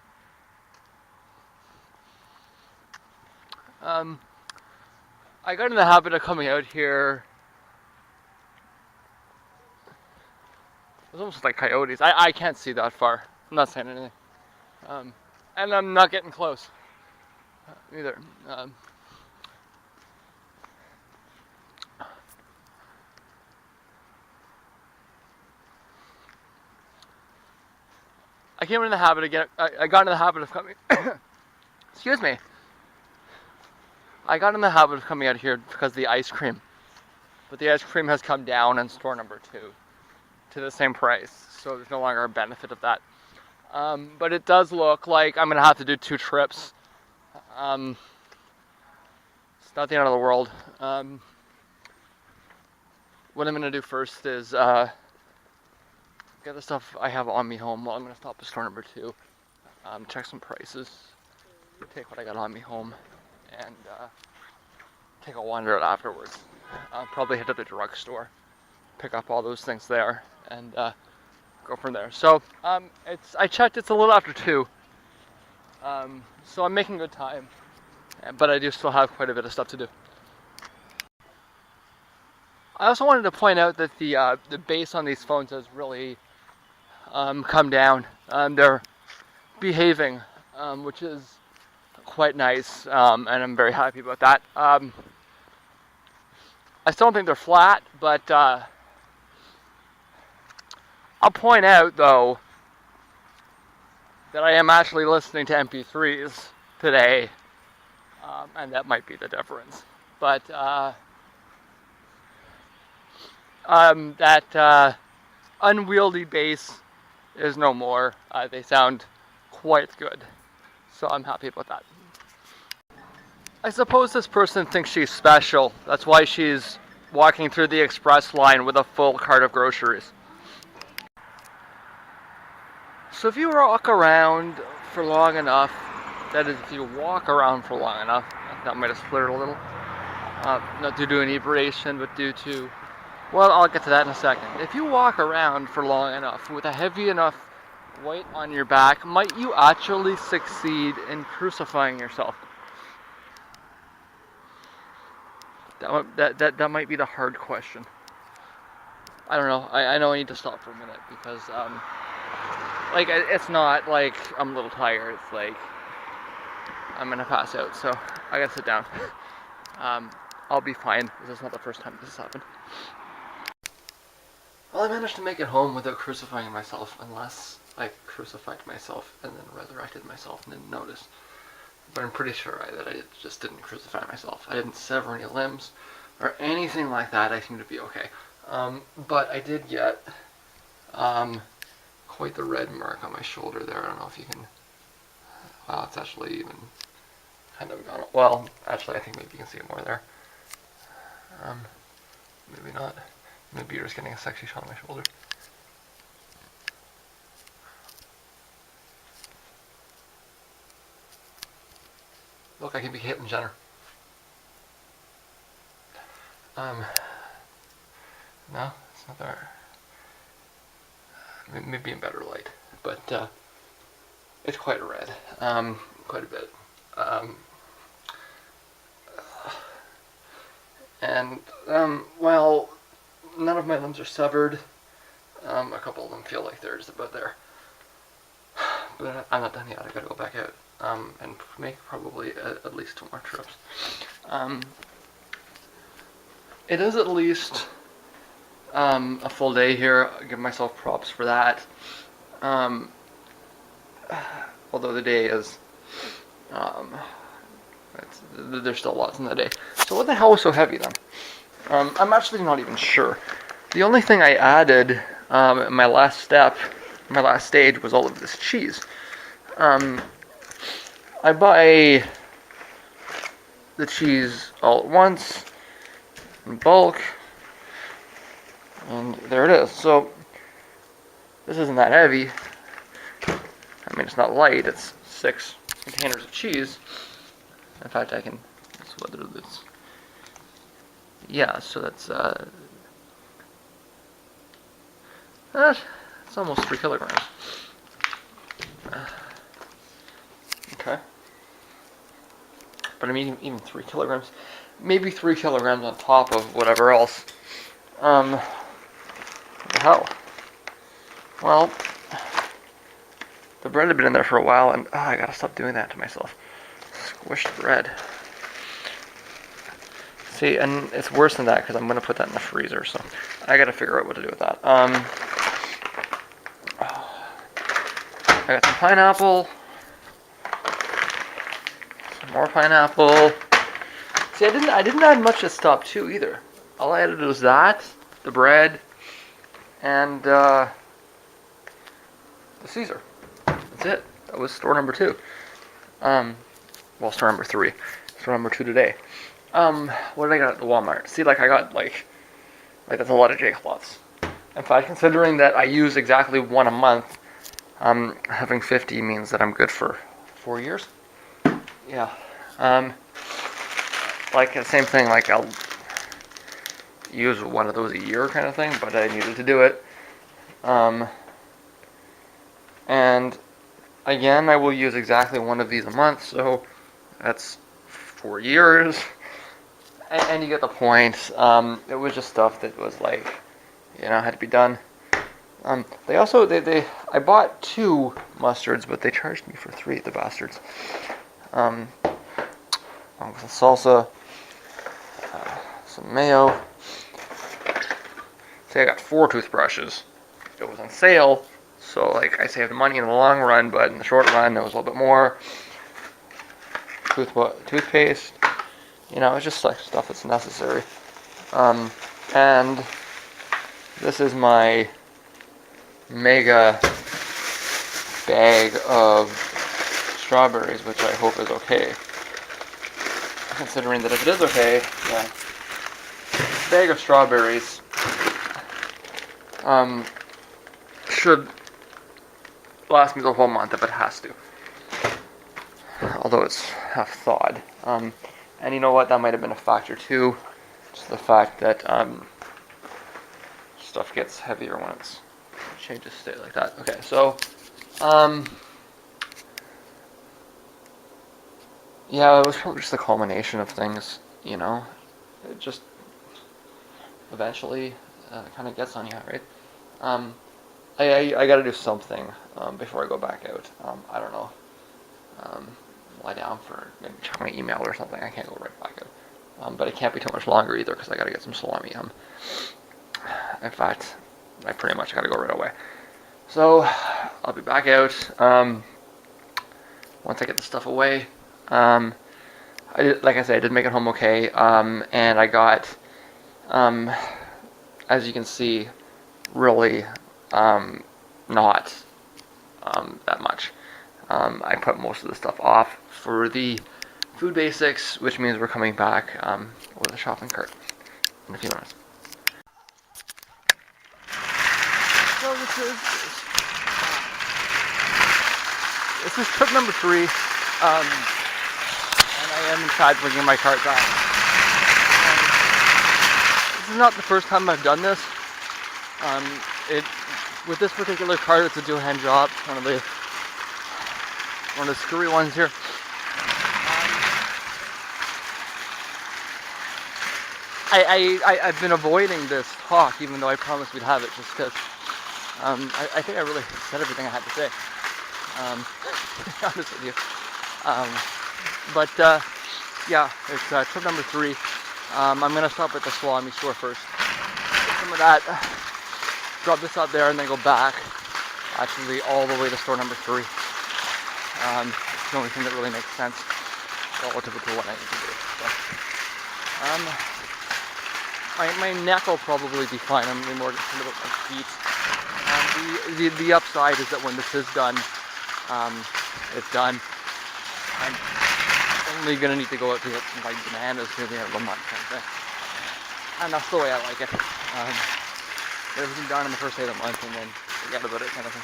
I got in the habit of coming out here. It's almost like coyotes. I can't see that far. I'm not saying anything. And I'm not getting close either. I came into the habit again. I got in the habit of coming. Excuse me. I got in the habit of coming out here because of the ice cream, but the ice cream has come down in store number 2 to the same price, so there's no longer a benefit of that. But it does look like I'm gonna have to do 2 trips. It's not the end of the world. What I'm gonna do first is get the stuff I have on me home. Well, I'm gonna stop at store number 2, check some prices, take what I got on me home, and take a wander out afterwards. I'll probably head to the drugstore, pick up all those things there, and go from there. So I checked, it's a little after 2, so I'm making good time, but I do still have quite a bit of stuff to do. I also wanted to point out that the bass on these phones has really come down. They're behaving, which is quite nice, and I'm very happy about that. I still don't think they're flat, but I'll point out though that I am actually listening to MP3s today, and that might be the difference. But that unwieldy bass is no more. They sound quite good, so I'm happy about that. I suppose this person thinks she's special. That's why she's walking through the express line with a full cart of groceries. So if you walk around for long enough, that is, if you walk around for long enough, that might have slurred a little, not due to inebriation, but due to, well, I'll get to that in a second. If you walk around for long enough with a heavy enough weight on your back, might you actually succeed in crucifying yourself? That might be the hard question. I don't know. I know I need to stop for a minute because, like, it's not like I'm a little tired. It's like I'm gonna pass out, so I gotta sit down. I'll be fine. This is not the first time this has happened. Well, I managed to make it home without crucifying myself, unless I crucified myself and then resurrected myself and didn't notice. But I'm pretty sure that I just didn't crucify myself. I didn't sever any limbs or anything like that. I seem to be okay. But I did get quite the red mark on my shoulder there. I don't know if you can. Wow, it's actually even kind of gone. Well, actually, I think maybe you can see it more there. Maybe not. Maybe you're just getting a sexy shot on my shoulder. Look, I could be Caitlyn Jenner. No, it's not there. Maybe in better light, but it's quite red. Quite a bit. Um, and while none of my limbs are severed, a couple of them feel like they're just about there. But I'm not done yet. I gotta go back out and make probably at least 2 more trips. It is at least a full day here. I give myself props for that. Although the day is, there's still lots in the day. So what the hell was so heavy then? I'm actually not even sure. The only thing I added in my last step, my last stage, was all of this cheese. I buy the cheese all at once, in bulk, and there it is. So this isn't that heavy. I mean, it's not light. It's 6 containers of cheese. In fact, I can. That's what it is. Yeah, so that's it's almost 3 kilograms. Okay. But I mean, even 3 kilograms, maybe 3 kilograms on top of whatever else. What the hell? Well, the bread had been in there for a while, and I gotta stop doing that to myself. Squished bread. See, and it's worse than that because I'm gonna put that in the freezer, so I gotta figure out what to do with that. I got some pineapple, some more pineapple. See, I didn't add much to stop too either. All I added was that, the bread, and the Caesar. That's it. That was store number 2. Well, store number 3. Store number 2 today. What did I get at the Walmart? See, like I got like that's a lot of J-cloths. In fact, considering that I use exactly 1 a month, having 50 means that I'm good for 4 years. Yeah. Like the same thing. Like I'll use 1 of those a year, kind of thing. But I needed to do it. And again, I will use exactly 1 of these a month. So that's 4 years. And you get the point. It was just stuff that was like, had to be done. They also, I bought 2 mustards, but they charged me for 3, the bastards. Along with the salsa, some mayo. See, I got 4 toothbrushes. It was on sale, so like I saved money in the long run, but in the short run, it was a little bit more. Toothpaste. It's just like stuff that's necessary. And this is my mega bag of strawberries, which I hope is okay. Considering that if it is okay, yeah, bag of strawberries should last me the whole month if it has to. Although it's half thawed. And you know what? That might have been a factor too. Just the fact that stuff gets heavier when it changes state like that. Okay, so yeah, it was probably just the culmination of things. It just eventually kind of gets on you, right? I got to do something before I go back out. I don't know. Lie down for check my email or something. I can't go right back out. But it can't be too much longer either because I got to get some salami. In fact, I pretty much got to go right away. So I'll be back out once I get the stuff away. Like I said, I did make it home okay. And I got as you can see, really not that much. I put most of the stuff off for the food basics, which means we're coming back with a shopping cart in a few minutes. So this is trip number 3, and I am in fact bringing my cart back. This is not the first time I've done this. With this particular cart, it's a dual-hand job. One of the screwy ones here. I've been avoiding this talk, even though I promised we'd have it, just because I think I really said everything I had to say. To be honest with you. Yeah, it's trip number 3. I'm gonna stop at the salami store first. Get some of that. Drop this out there and then go back. Actually, all the way to store number 3. It's the only thing that really makes sense relative to what I need to do. So, my neck will probably be fine. I'm really more concerned about my feet. The upside is that when this is done, it's done. I'm only gonna need to go out to get some like bananas near the end of the month, kind of thing. And that's the way I like it. Get everything done on the first day of the month, and then forget about it, kind of thing.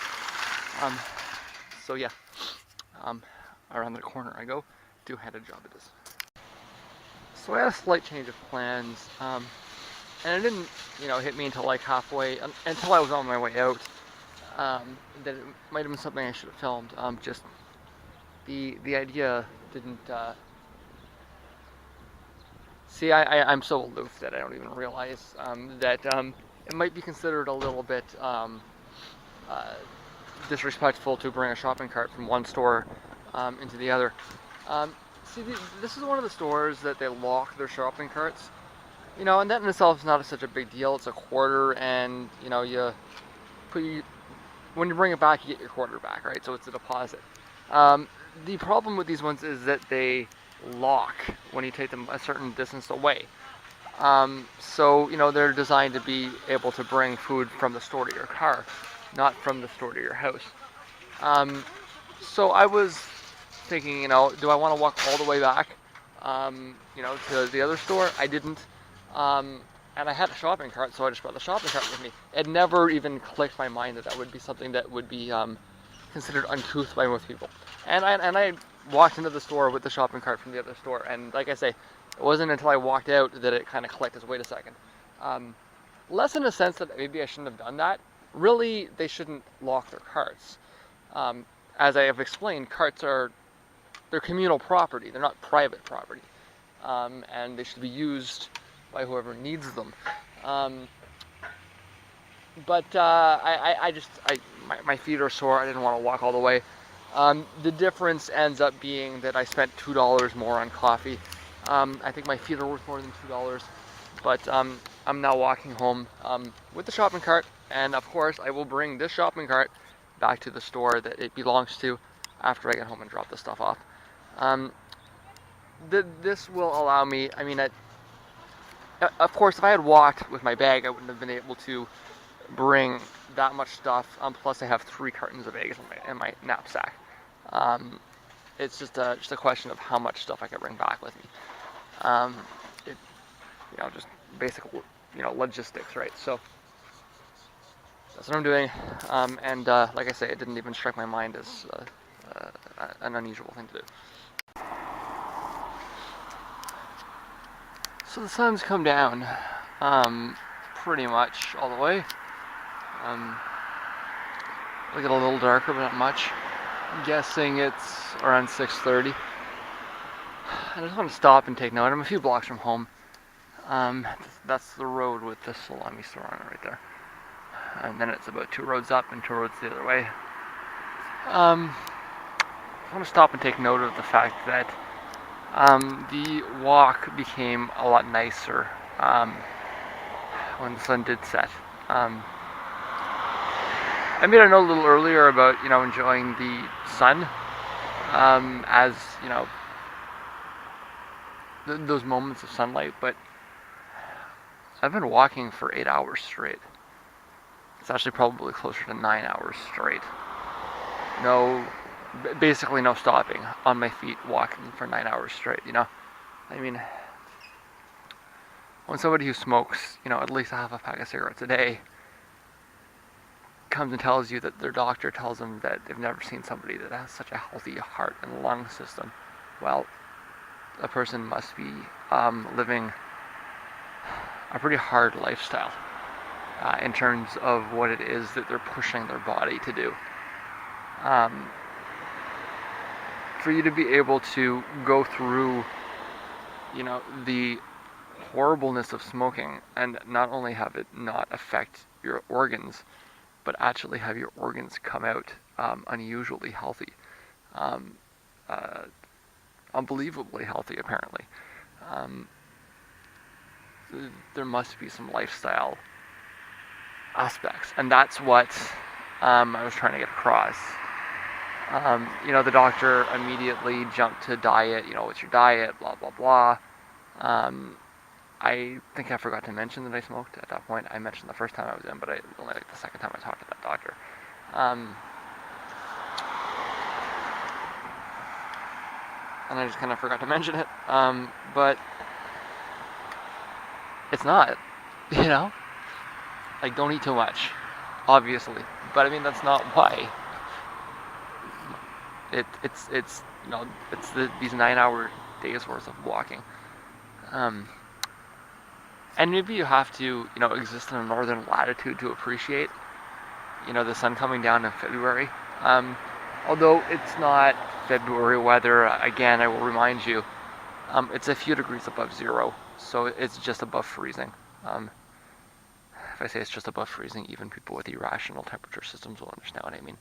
So yeah, around the corner I go. Two-handed job it is. So I had a slight change of plans, and it didn't, hit me until like halfway, until I was on my way out, that it might have been something I should have filmed. Just the idea didn't. See, I'm so aloof that I don't even realize that it might be considered a little bit disrespectful to bring a shopping cart from one store into the other. See, this is one of the stores that they lock their shopping carts. And that in itself is not such a big deal. It's a quarter, and when you bring it back, you get your quarter back, right? So it's a deposit. The problem with these ones is that they lock when you take them a certain distance away. So they're designed to be able to bring food from the store to your car, not from the store to your house. So I was thinking, do I want to walk all the way back, to the other store? I didn't. And I had a shopping cart, so I just brought the shopping cart with me. It never even clicked my mind that would be something that would be considered uncouth by most people. And I walked into the store with the shopping cart from the other store, and like I say, it wasn't until I walked out that it kind of clicked as, wait a second. Less in a sense that maybe I shouldn't have done that. Really, they shouldn't lock their carts. As I have explained, they're communal property. They're not private property. And they should be used by whoever needs them. But my feet are sore. I didn't want to walk all the way. The difference ends up being that I spent $2 more on coffee. I think my feet are worth more than $2. But I'm now walking home with the shopping cart, and of course I will bring this shopping cart back to the store that it belongs to after I get home and drop the stuff off. This will allow me, of course, if I had walked with my bag, I wouldn't have been able to bring that much stuff. Plus, I have 3 cartons of eggs in my knapsack. It's just a question of how much stuff I can bring back with me. Just basic, logistics, right? So that's what I'm doing. And like I say, it didn't even strike my mind as an unusual thing to do. So the sun's come down pretty much all the way. It'll get a little darker, but not much. I'm guessing it's around 6:30. I just want to stop and take note. I'm a few blocks from home. That's the road with the salami store on it right there. And then it's about 2 roads up and 2 roads the other way. I want to stop and take note of the fact that the walk became a lot nicer when the sun did set. I made a note a little earlier about enjoying the sun as those moments of sunlight, but I've been walking for 8 hours straight. It's actually probably closer to 9 hours straight. No, basically no stopping on my feet, walking for 9 hours straight. I mean, when somebody who smokes, at least a half a pack of cigarettes a day comes and tells you that their doctor tells them that they've never seen somebody that has such a healthy heart and lung system, well, a person must be living a pretty hard lifestyle in terms of what it is that they're pushing their body to do. Um, for you to be able to go through, the horribleness of smoking and not only have it not affect your organs, but actually have your organs come out unusually healthy, um, uh, unbelievably healthy apparently. Um, there must be some lifestyle aspects, and that's what I was trying to get across. The doctor immediately jumped to diet. What's your diet? Blah blah blah. Um, I think I forgot to mention that I smoked at that point. I mentioned the first time I was in, but only like the second time I talked to that doctor. Um, and I just kind of forgot to mention it. But it's not, you know, like don't eat too much, obviously. But I mean that's not why. It's these 9 hour days worth of walking. Um, and maybe you have to exist in a northern latitude to appreciate the sun coming down in February. Um, Although it's not February weather, again I will remind you, it's a few degrees above zero, so it's just above freezing. Um, if I say it's just above freezing, even people with irrational temperature systems will understand what I mean.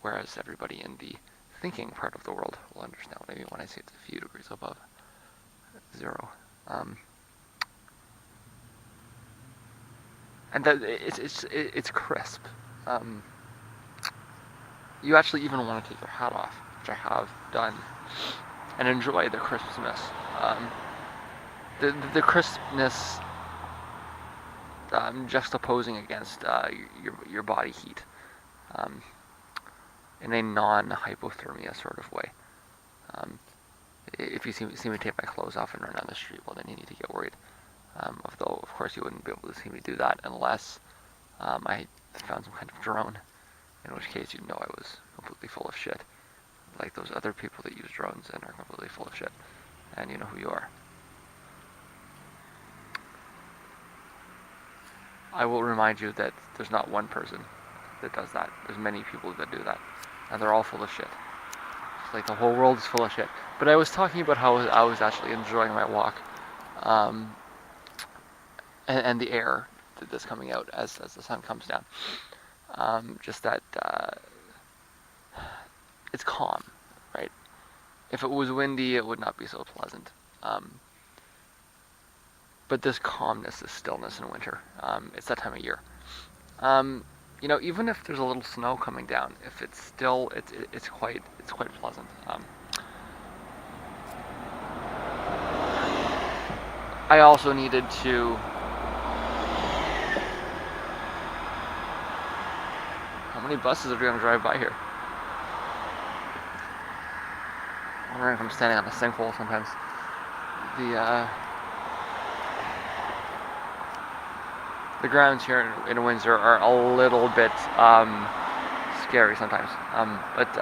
Whereas everybody in the thinking part of the world will understand what I mean when I say it's a few degrees above zero. And that it's crisp. Um, you actually even want to take your hat off, which I have done, and enjoy the crispness. Um, the crispness juxtaposing against your body heat um, in a non-hypothermia sort of way. Um, if you see me take my clothes off and run down the street, well, then you need to get worried. Although, of course, you wouldn't be able to see me do that unless I found some kind of drone, in which case you'd know I was completely full of shit. Like those other people that use drones and are completely full of shit. And you know who you are. I will remind you that there's not one person that does that. There's many people that do that. And they're all full of shit. It's like the whole world is full of shit. But I was talking about how I was actually enjoying my walk. Um, and the air that's coming out as the sun comes down. Just that it's calm, right? If it was windy, it would not be so pleasant. But this calmness, this stillness in winter, it's that time of year. Even if there's a little snow coming down, if it's still, it's quite pleasant. I also needed to. How many buses are going to drive by here? I'm wondering if I'm standing on a sinkhole sometimes. The grounds here in Windsor are a little bit scary sometimes. But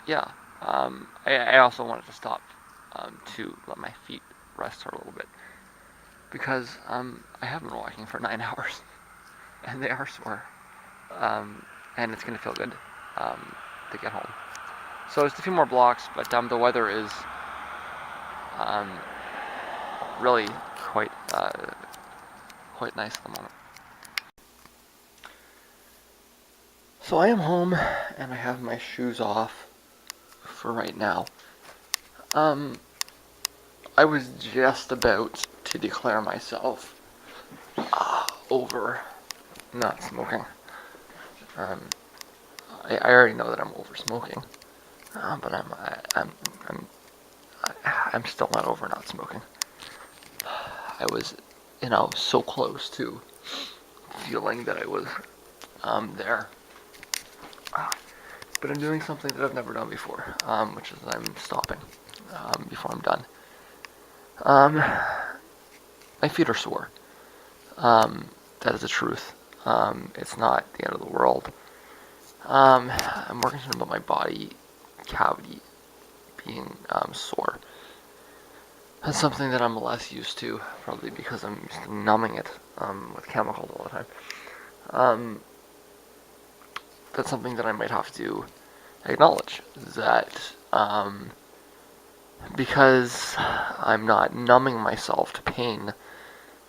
yeah, I also wanted to stop to let my feet rest for a little bit because I have been walking for 9 hours and they are sore, and it's gonna feel good to get home. So it's a few more blocks, but the weather is really quite quite nice at the moment. So I am home and I have my shoes off for right now. I was just about to declare myself over not smoking. I already know that I'm over smoking, But I'm still not over not smoking. I was, so close to feeling that I was there. But I'm doing something that I've never done before, which is I'm stopping before I'm done. Um, my feet are sore. That is the truth. It's not the end of the world. I'm more concerned about my body cavity being sore. That's something that I'm less used to, probably because I'm used to numbing it with chemicals all the time. Um, that's something that I might have to acknowledge that because I'm not numbing myself to pain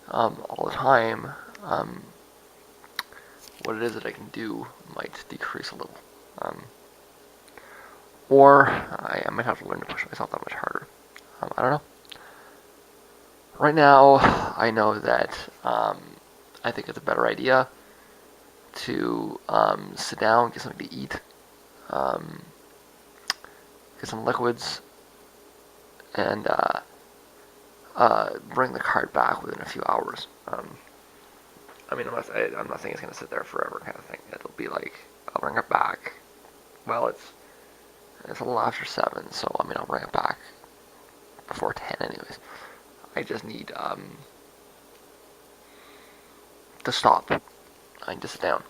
all the time, um, what it is that I can do might decrease a little. Um, or I might have to learn to push myself that much harder. I don't know. Right now, I know that I think it's a better idea to sit down, get something to eat, um, get some liquids, and bring the cart back within a few hours. I'm not saying it's going to sit there forever, kind of thing. It'll be like I'll bring it back. Well, it's a little after 7, so I'll bring it back before 10, anyways. I just need to stop. I need to sit down.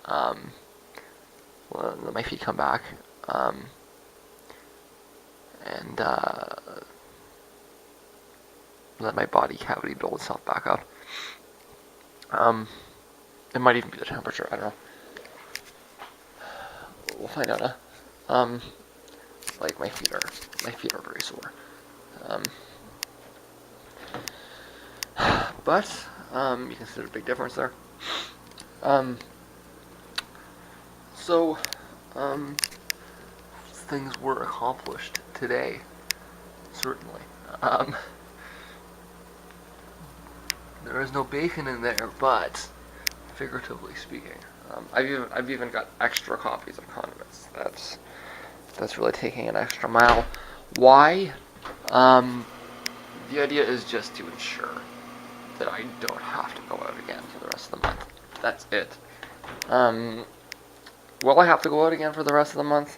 Um, let my feet come back, and let my body cavity build itself back up. It might even be the temperature. I don't know. We'll find out. Like my feet are very sore. Um, but you can see a big difference there. Um, so things were accomplished today, certainly. Um, there is no bacon in there, but figuratively speaking, I've even got extra copies of condiments. That's really taking an extra mile. Why? Um, the idea is just to ensure that I don't have to go out again for the rest of the month. That's it. Um, will I have to go out again for the rest of the month?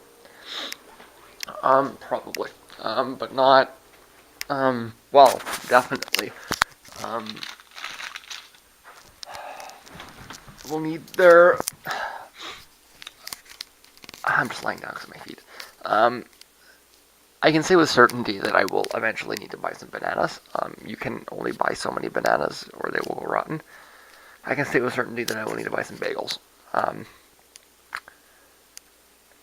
Probably. But not. Well, definitely. Um, we'll need their. I'm just lying down because of my feet. I can say with certainty that I will eventually need to buy some bananas. You can only buy so many bananas or they will go rotten. I can say with certainty that I will need to buy some bagels.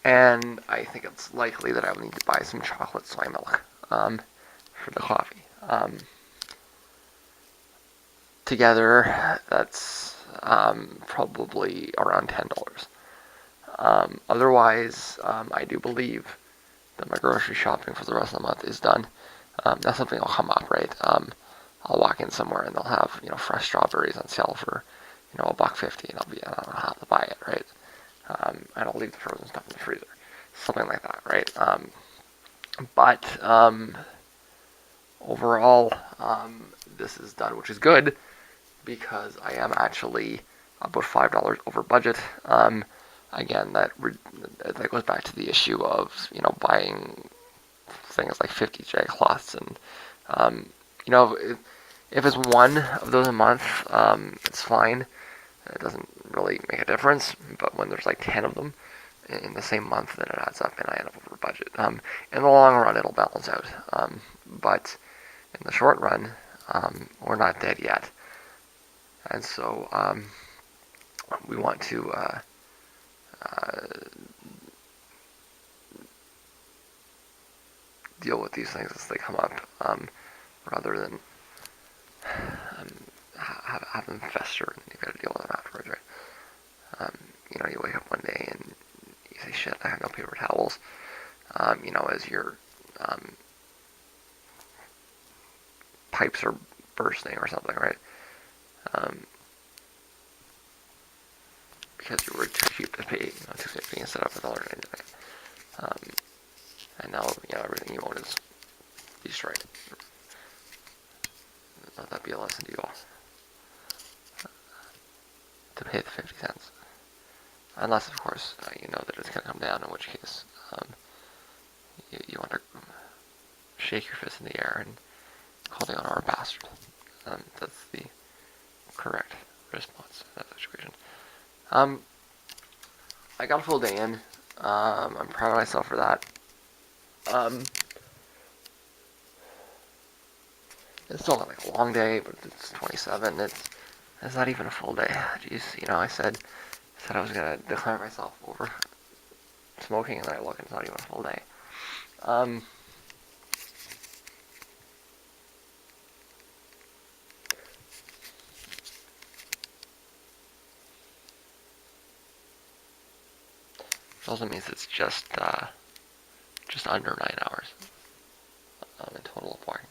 And I think it's likely that I will need to buy some chocolate soy milk for the coffee. Together, that's probably around $10. Otherwise, I do believe that my grocery shopping for the rest of the month is done. That's something will come up, right? I'll walk in somewhere and they'll have fresh strawberries on sale for $1.50, and I don't know how to buy it, right? And I'll leave the frozen stuff in the freezer, something like that, right? But overall, this is done, which is good because I am actually about $5 over budget. Again, that goes back to the issue of buying things like 50J cloths, and if it's one of those a month, it's fine. It doesn't really make a difference. But when there's like 10 of them in the same month, then it adds up, and I end up over budget. In the long run, it'll balance out. But in the short run, we're not dead yet, and so we want to deal with these things as they come up, rather than have them fester and you got to deal with them afterwards, right? You wake up one day and you say, "Shit, I have no paper towels." As your pipes are bursting or something, right? Because you were too cheap to pay $2.50 instead of $1.99. and now everything you own is destroyed. Let that be a lesson to you all. To pay the 50 cents. Unless, of course, you know that it's going to come down, in which case you want to shake your fist in the air and call the owner a bastard. That's the correct response to that situation. I got a full day in. I'm proud of myself for that. It's still not like a long day, but it's 27. It's not even a full day. Jeez, I said I was gonna declare myself over smoking, and then I look, and it's not even a full day. It also means it's just under 9 hours in total of walking.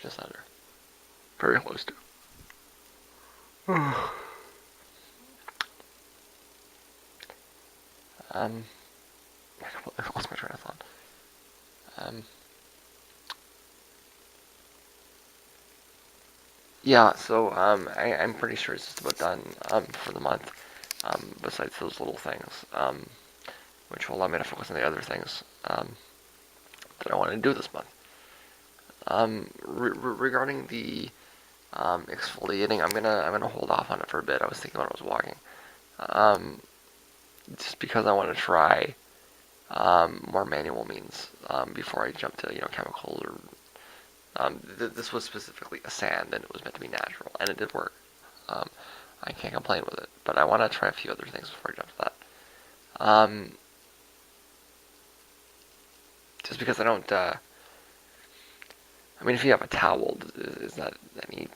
Just under. Very close to. I completely lost my train of thought. Yeah, so I'm pretty sure it's just about done for the month. Besides those little things, which will allow me to focus on the other things that I want to do this month. Regarding the exfoliating, I'm gonna hold off on it for a bit. I was thinking when I was walking, just because I want to try more manual means before I jump to chemicals or. This was specifically a sand, and it was meant to be natural, and it did work. I can't complain with it, but I want to try a few other things before I jump to that. Just because I don't. I mean, if you have a towel, is that any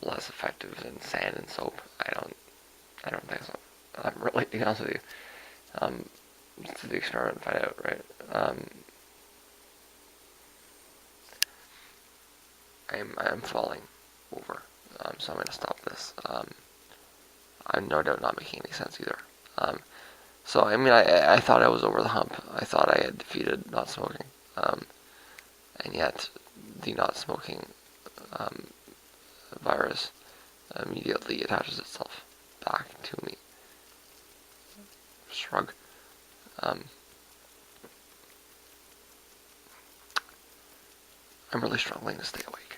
less effective than sand and soap? I don't think so. I'm really, to be honest with you. Just do the experiment and find out, right? I'm falling over, so I'm going to stop this. I'm no doubt not making any sense either. So I mean, I thought I was over the hump. I thought I had defeated not smoking, and yet the not smoking virus immediately attaches itself back to me. Shrug. I'm really struggling to stay awake.